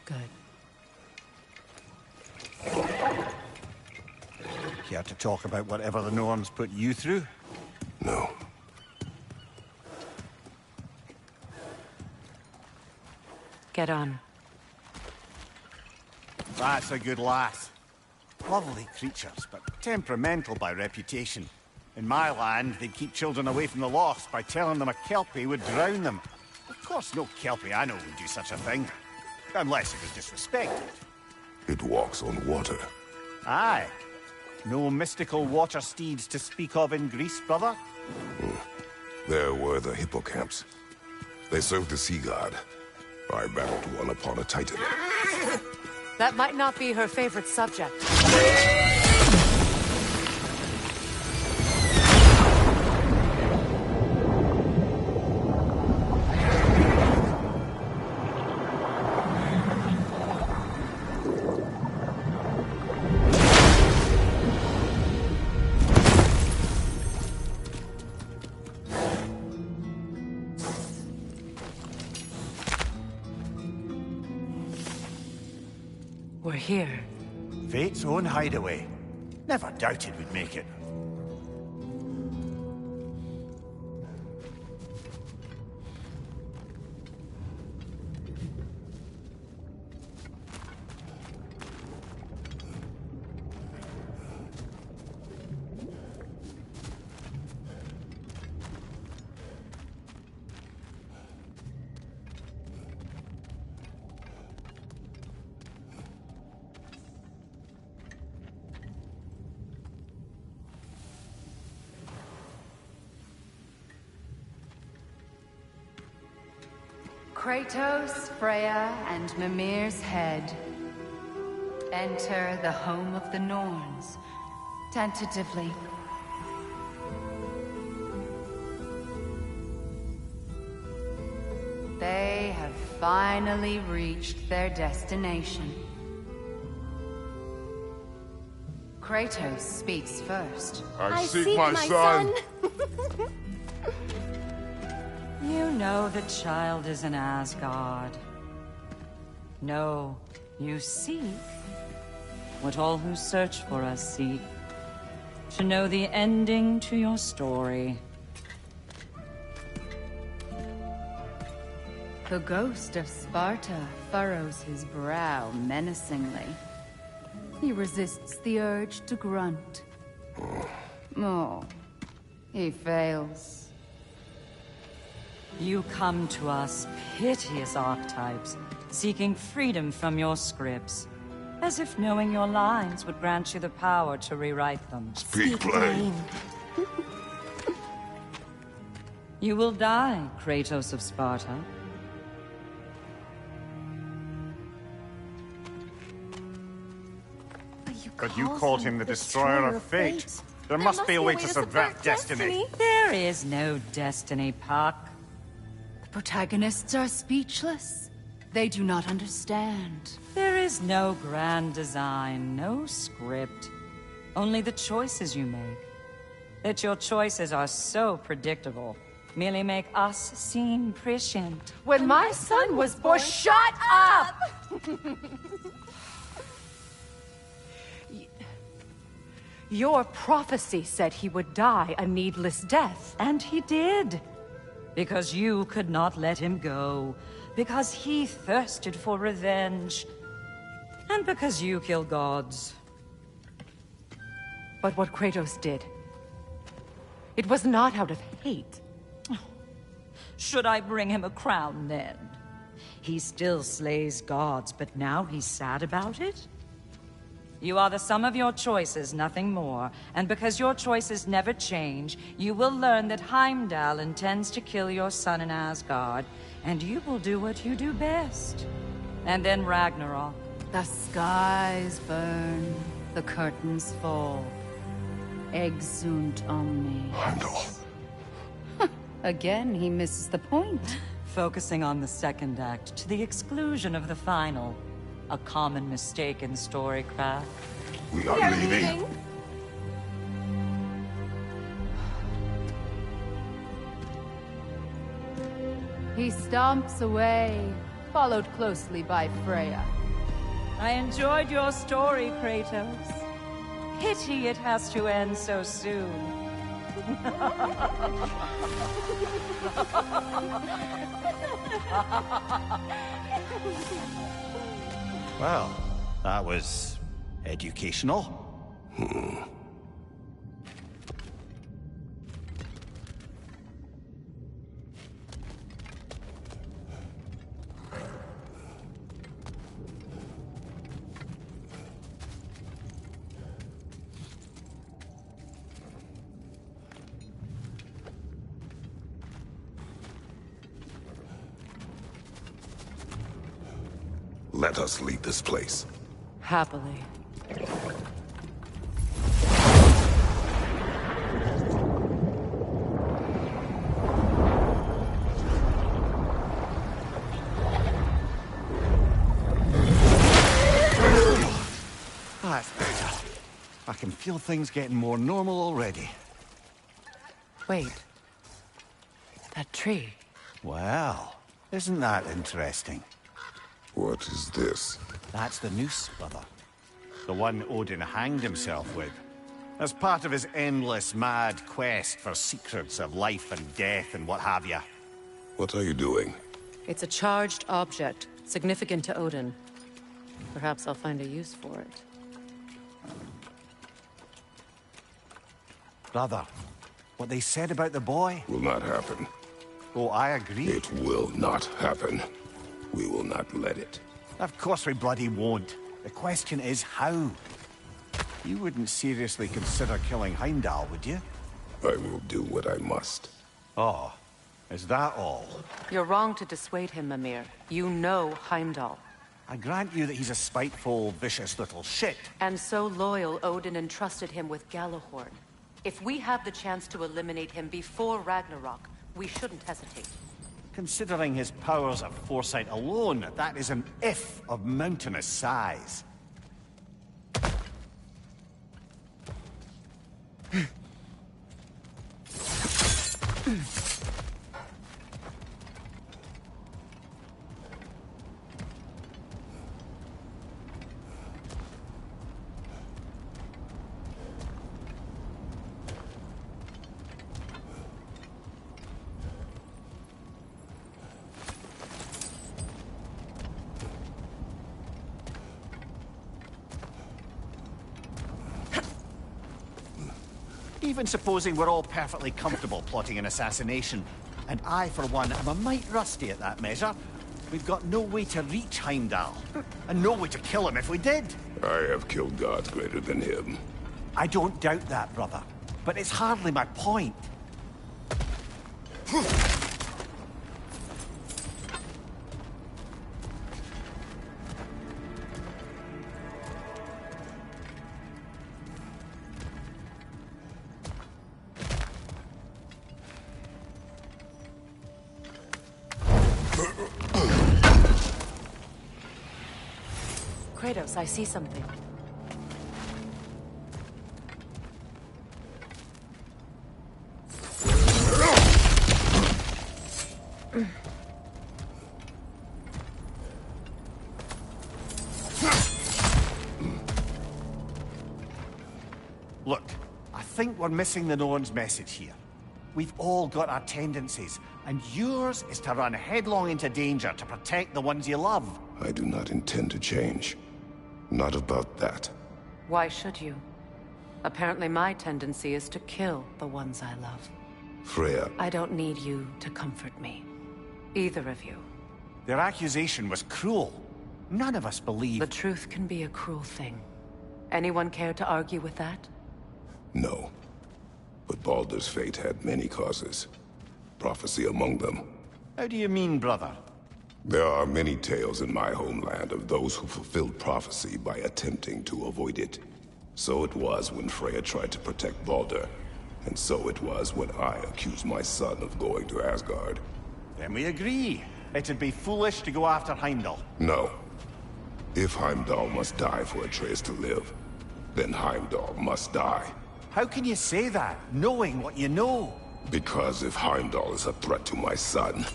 Good. Care to talk about whatever the norms put you through? No. Get on. That's a good lass. Lovely creatures, but temperamental by reputation. In my land, they'd keep children away from the lost by telling them a kelpie would drown them. Of course, no kelpie I know would do such a thing. Unless it was disrespected. It walks on water. Aye. No mystical water steeds to speak of in Greece, brother? There were the hippocamps. They served the sea god. I battled one upon a titan. That might not be her favorite subject. We're here. Fate's own hideaway. Never doubted we'd make it. Kratos, Freya, and Mimir's head. Enter the home of the Norns, tentatively. They have finally reached their destination. Kratos speaks first. I seek my son. You know the child is in Asgard. No, you seek what all who search for us seek. To know the ending to your story. The ghost of Sparta furrows his brow menacingly. He resists the urge to grunt. Oh, he fails. You come to us, piteous archetypes, seeking freedom from your scripts. As if knowing your lines would grant you the power to rewrite them. Speak plain. You will die, Kratos of Sparta. But you called him the destroyer of fate. There must be a way to subvert destiny. There is no destiny, Puck. The protagonists are speechless. They do not understand. There is no grand design, no script. Only the choices you make. That your choices are so predictable merely make us seem prescient. When my son was born, shut up! Your prophecy said he would die a needless death. And he did. Because you could not let him go. Because he thirsted for revenge. And because you kill gods. But what Kratos did, it was not out of hate. Should I bring him a crown then? He still slays gods, but now he's sad about it? You are the sum of your choices, nothing more. And because your choices never change, you will learn that Heimdall intends to kill your son in Asgard, and you will do what you do best. And then Ragnarok. The skies burn, the curtains fall. Exunt omni. Heimdall. Again, he misses the point. Focusing on the second act to the exclusion of the final. A common mistake in storycraft. We are leaving. He stomps away, followed closely by Freya. I enjoyed your story, Kratos. Pity it has to end so soon. Well, that was educational. Let us leave this place. Happily. That's better. I can feel things getting more normal already. Wait. That tree. Well, isn't that interesting? What is this? That's the noose, brother. The one Odin hanged himself with. As part of his endless, mad quest for secrets of life and death and what have you. What are you doing? It's a charged object, significant to Odin. Perhaps I'll find a use for it. Brother, what they said about the boy? Will not happen. Oh, I agree. It will not happen. We will not let it. Of course we bloody won't. The question is how? You wouldn't seriously consider killing Heimdall, would you? I will do what I must. Oh, is that all? You're wrong to dissuade him, Mimir. You know Heimdall. I grant you that he's a spiteful, vicious little shit. And so loyal, Odin entrusted him with Gjallarhorn. If we have the chance to eliminate him before Ragnarok, we shouldn't hesitate. Considering his powers of foresight alone, that is an if of mountainous size. Even supposing we're all perfectly comfortable plotting an assassination, and I, for one, am a mite rusty at that measure, we've got no way to reach Heimdall, and no way to kill him if we did. I have killed gods greater than him. I don't doubt that, brother, but it's hardly my point. Kratos, I see something. Look, I think we're missing the Norn's message here. We've all got our tendencies, and yours is to run headlong into danger to protect the ones you love. I do not intend to change. Not about that. Why should you? Apparently my tendency is to kill the ones I love. Freya. I don't need you to comfort me. Either of you. Their accusation was cruel. None of us believe... The truth can be a cruel thing. Anyone care to argue with that? No. But Baldur's fate had many causes. Prophecy among them. How do you mean, brother? There are many tales in my homeland of those who fulfilled prophecy by attempting to avoid it. So it was when Freya tried to protect Baldur, and so it was when I accused my son of going to Asgard. Then we agree. It'd be foolish to go after Heimdall. No. If Heimdall must die for Atreus to live, then Heimdall must die. How can you say that, knowing what you know? Because if Heimdall is a threat to my son,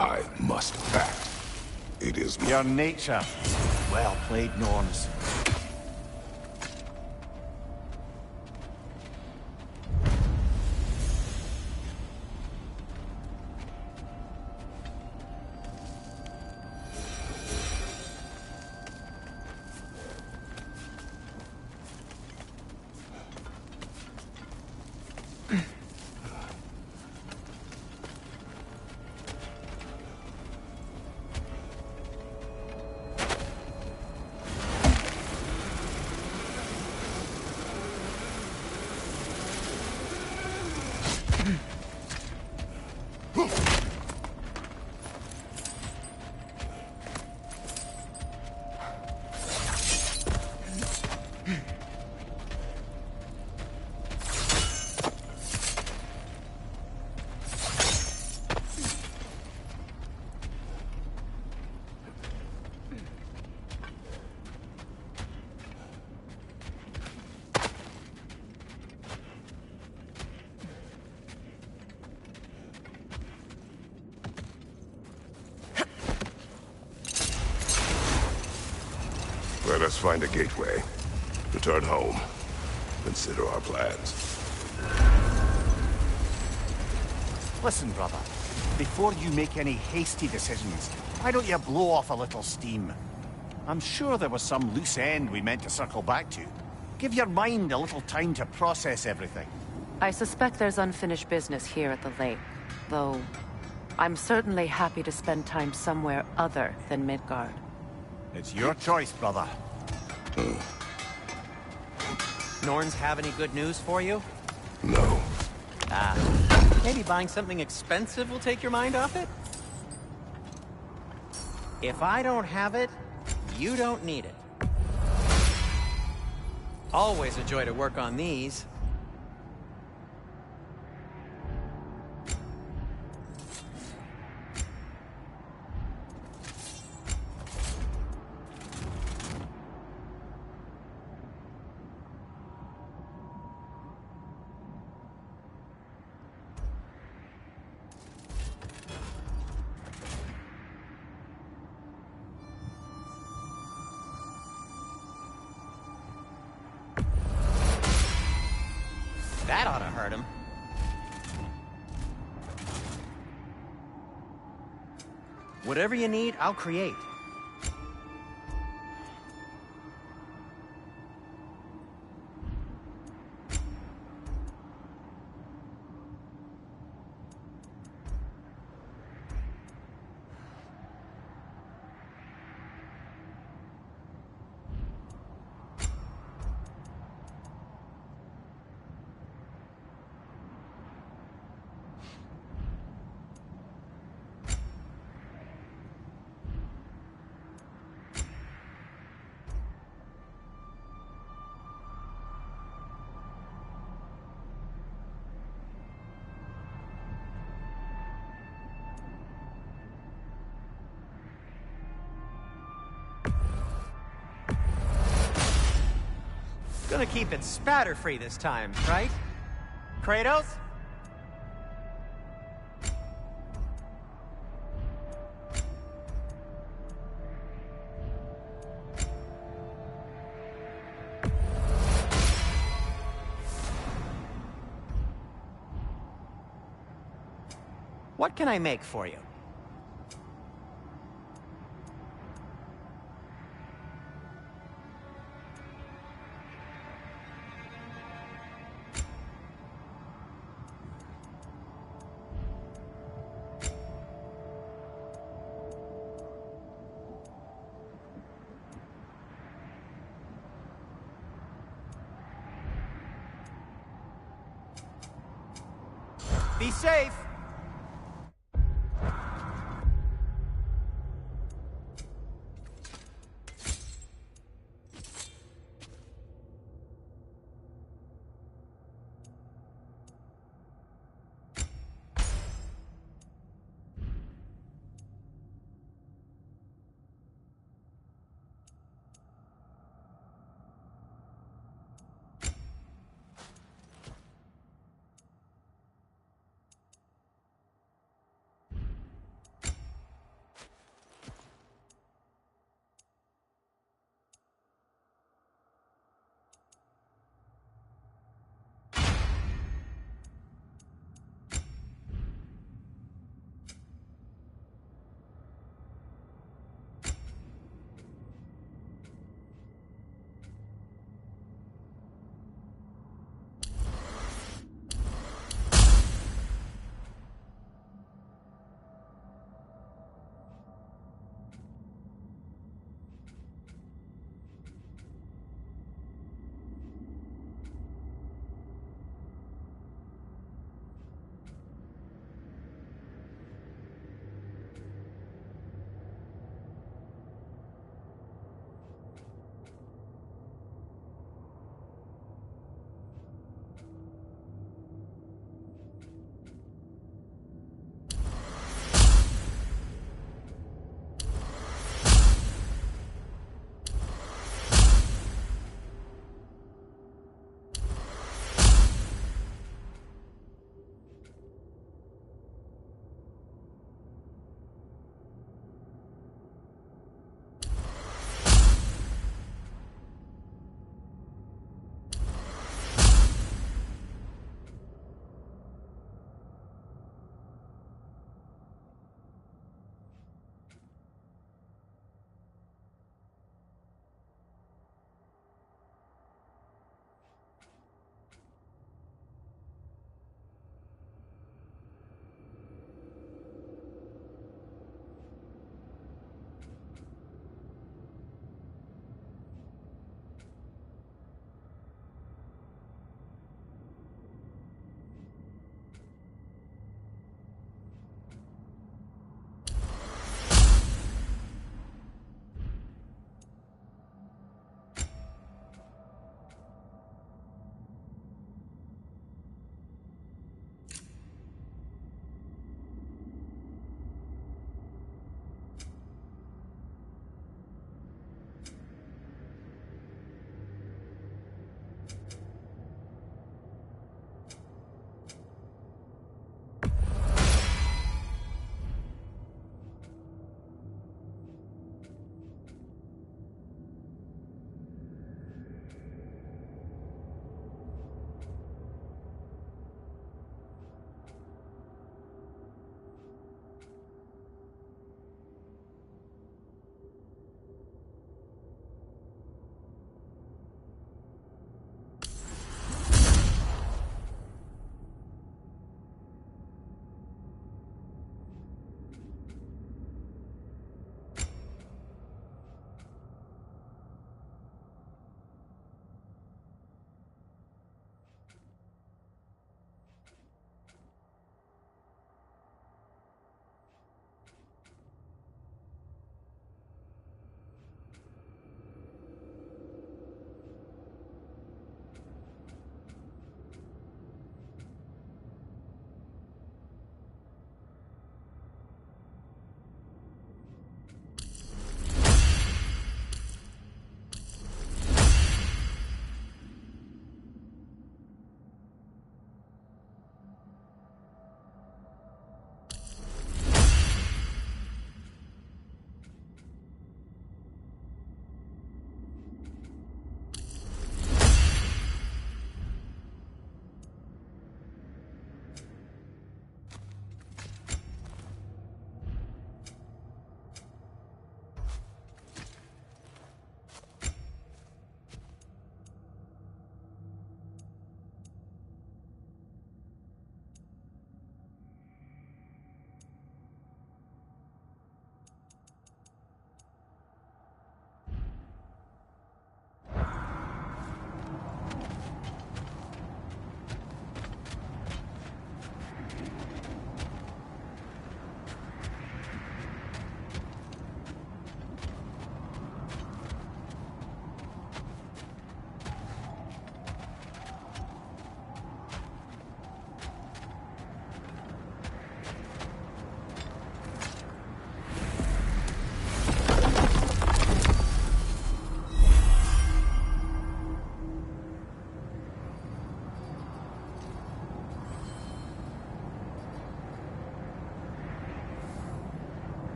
I must act. It is your nature. Well played, Norns. Let us find a gateway. Return home. Consider our plans. Listen, brother. Before you make any hasty decisions, why don't you blow off a little steam? I'm sure there was some loose end we meant to circle back to. Give your mind a little time to process everything. I suspect there's unfinished business here at the lake, though I'm certainly happy to spend time somewhere other than Midgard. It's your choice, brother. Norns have any good news for you? No. Maybe buying something expensive will take your mind off it? If I don't have it, you don't need it. Always a joy to work on these. That ought to hurt him. Whatever you need, I'll create. Gonna keep it spatter-free this time, right? Kratos? What can I make for you? Be safe!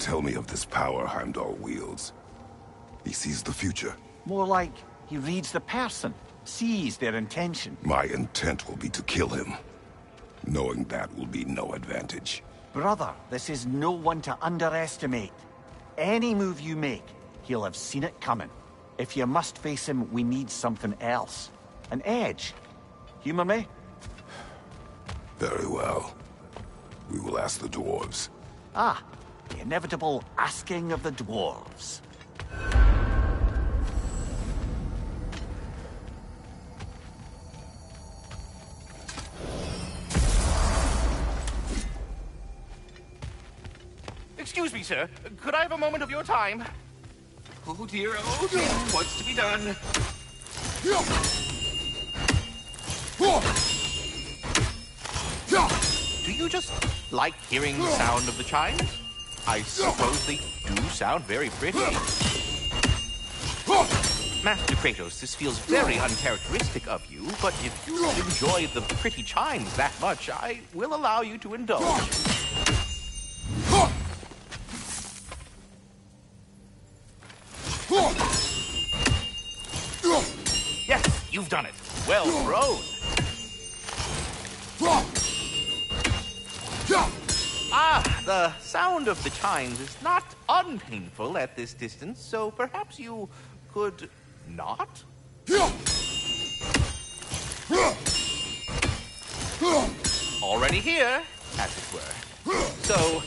tell me of this power Heimdall wields? He sees the future. More like he reads the person, sees their intention. My intent will be to kill him. Knowing that will be no advantage. Brother, this is no one to underestimate. Any move you make, he'll have seen it coming. If you must face him, we need something else. An edge. Humor me? Very well. We will ask the dwarves. Ah, the inevitable asking of the dwarves. Excuse me, sir. Could I have a moment of your time? Oh dear, what's to be done? Do you just like hearing the sound of the chimes? I suppose they do sound very pretty. Master Kratos, this feels very uncharacteristic of you, but if you enjoy the pretty chimes that much, I will allow you to indulge. Yes, you've done it. Well thrown. Ah, the sound of the chimes is not unpainful at this distance, so perhaps you could not? Already here, as it were. So...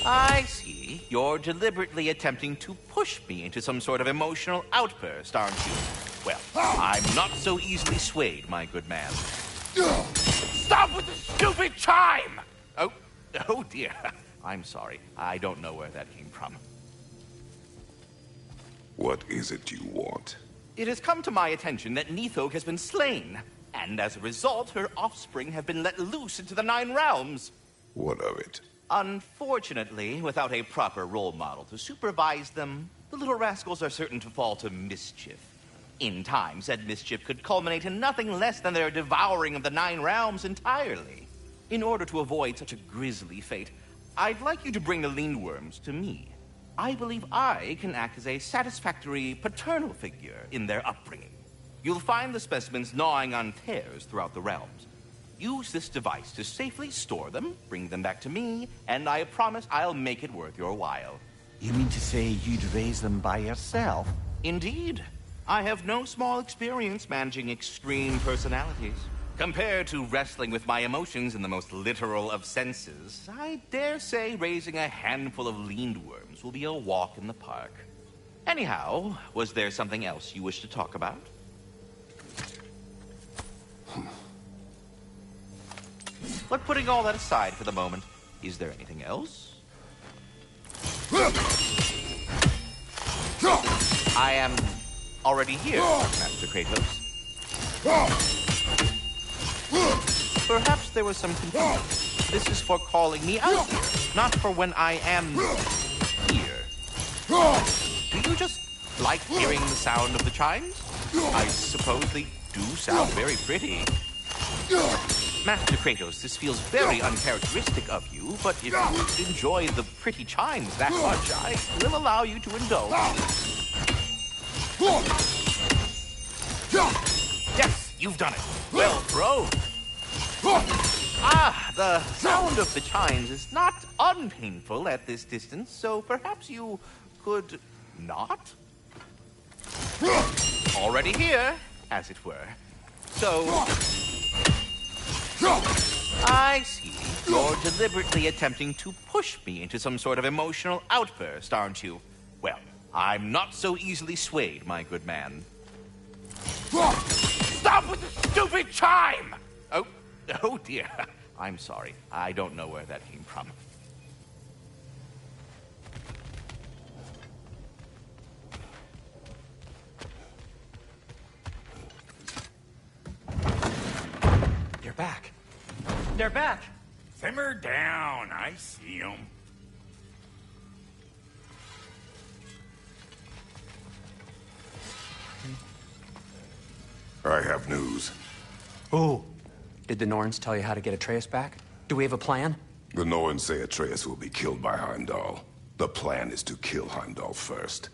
I see. You're deliberately attempting to push me into some sort of emotional outburst, aren't you? Well, I'm not so easily swayed, my good man. Stop with the stupid chime! Oh dear. I'm sorry. I don't know where that came from. What is it you want? It has come to my attention that Nithog has been slain, and as a result, her offspring have been let loose into the Nine Realms. What of it? Unfortunately, without a proper role model to supervise them, the little rascals are certain to fall to mischief. In time, said mischief could culminate in nothing less than their devouring of the Nine Realms entirely. In order to avoid such a grisly fate, I'd like you to bring the Lindworms to me. I believe I can act as a satisfactory paternal figure in their upbringing. You'll find the specimens gnawing on tears throughout the realms. Use this device to safely store them, bring them back to me, and I promise I'll make it worth your while. You mean to say you'd raise them by yourself? Indeed. I have no small experience managing extreme personalities. Compared to wrestling with my emotions in the most literal of senses, I dare say raising a handful of Lindworms will be a walk in the park. Anyhow, was there something else you wish to talk about? But putting all that aside for the moment, is there anything else? I am already here, Master Kratos. Perhaps there was some confusion. This is for calling me out here, not for when I am here. Do you just like hearing the sound of the chimes? I suppose they do sound very pretty. Master Kratos, this feels very uncharacteristic of you, but if you enjoy the pretty chimes that much, I will allow you to indulge. Yes, you've done it. Well thrown. Ah, the sound of the chimes is not unpainful at this distance, so perhaps you could not? Already here, as it were. So... I see. You're deliberately attempting to push me into some sort of emotional outburst, aren't you? Well, I'm not so easily swayed, my good man. Stop with the stupid chime! Oh dear. I'm sorry. I don't know where that came from. They're back. They're back. Simmer down. I see them. I have news. Oh, Did the Norns tell you how to get Atreus back? Do we have a plan? The Norns say Atreus will be killed by Heimdall. The plan is to kill Heimdall first.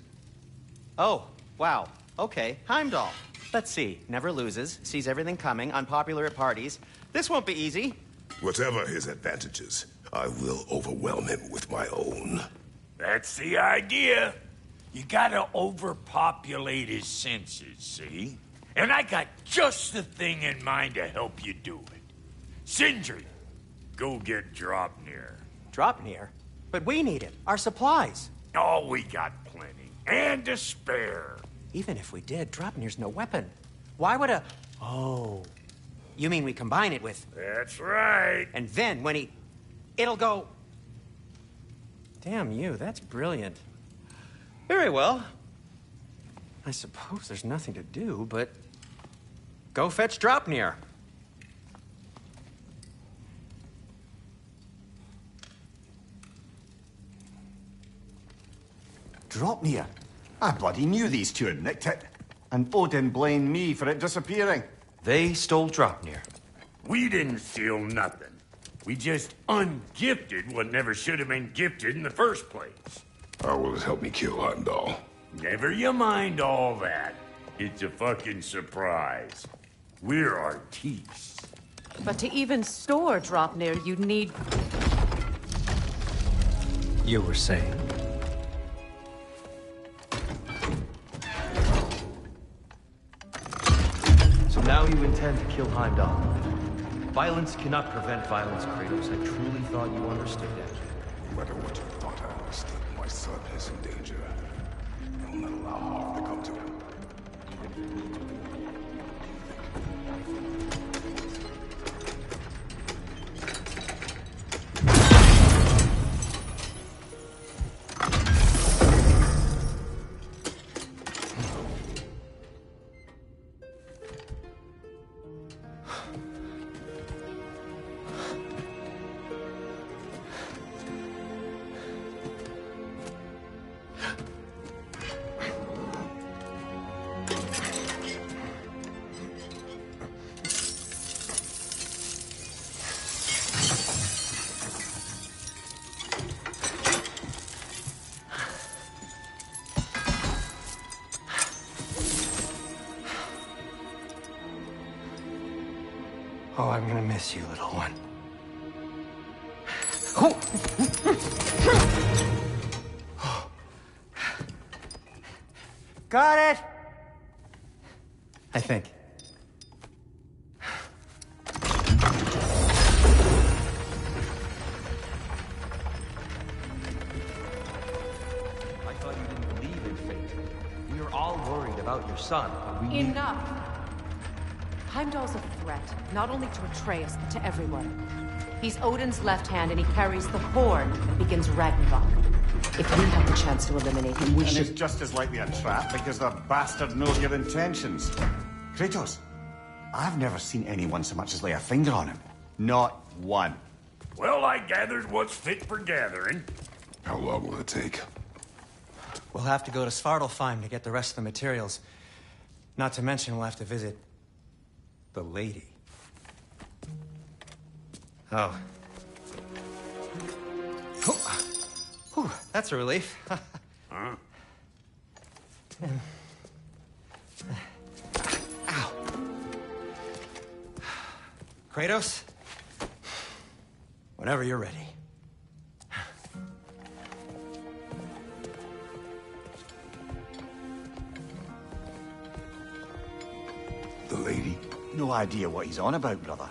Oh, wow. Okay, Heimdall. Let's see. Never loses, sees everything coming, unpopular at parties. This won't be easy. Whatever his advantages, I will overwhelm him with my own. That's the idea. You gotta overpopulate his senses, see? And I got just the thing in mind to help you do it. Sindri, go get Draupnir. Draupnir? But we need it. Our supplies. Oh, we got plenty. And to spare. Even if we did, Draupnir's no weapon. Why would a... Oh. You mean we combine it with... That's right. And then when he... It'll go... Damn you, that's brilliant. Very well. I suppose there's nothing to do, but... Go fetch Draupnir. Draupnir? I bloody knew these two had nicked it. And Odin blamed me for it disappearing. They stole Draupnir. We didn't steal nothing. We just ungifted what never should have been gifted in the first place. How will it help me kill Heimdall? Never you mind all that. It's a fucking surprise. We're artistes. But to even store Draupnir, you'd need... You were saying? So now you intend to kill Heimdall. Violence cannot prevent violence, Kratos. I truly thought you understood that. No matter what you thought I understood, my son is in danger. I will not allow harm to come to him. Oh, I'm gonna miss you, little one. Got it! I think. I thought you didn't believe in fate. We were all worried about your son, but we... Enough! Heimdall's a threat, not only to Atreus, but to everyone. He's Odin's left hand, and he carries the horn that begins Ragnarok. If we have the chance to eliminate him, we should... And it's just as likely a trap because the bastard knows your intentions. Kratos, I've never seen anyone so much as lay a finger on him. Not one. Well, I gathered what's fit for gathering. How long will it take? We'll have to go to Svartalfheim to get the rest of the materials. Not to mention we'll have to visit... the lady. Oh. Oh. Whew, that's a relief. Huh? Ow. Kratos? Whenever you're ready. The lady? No idea what he's on about, brother.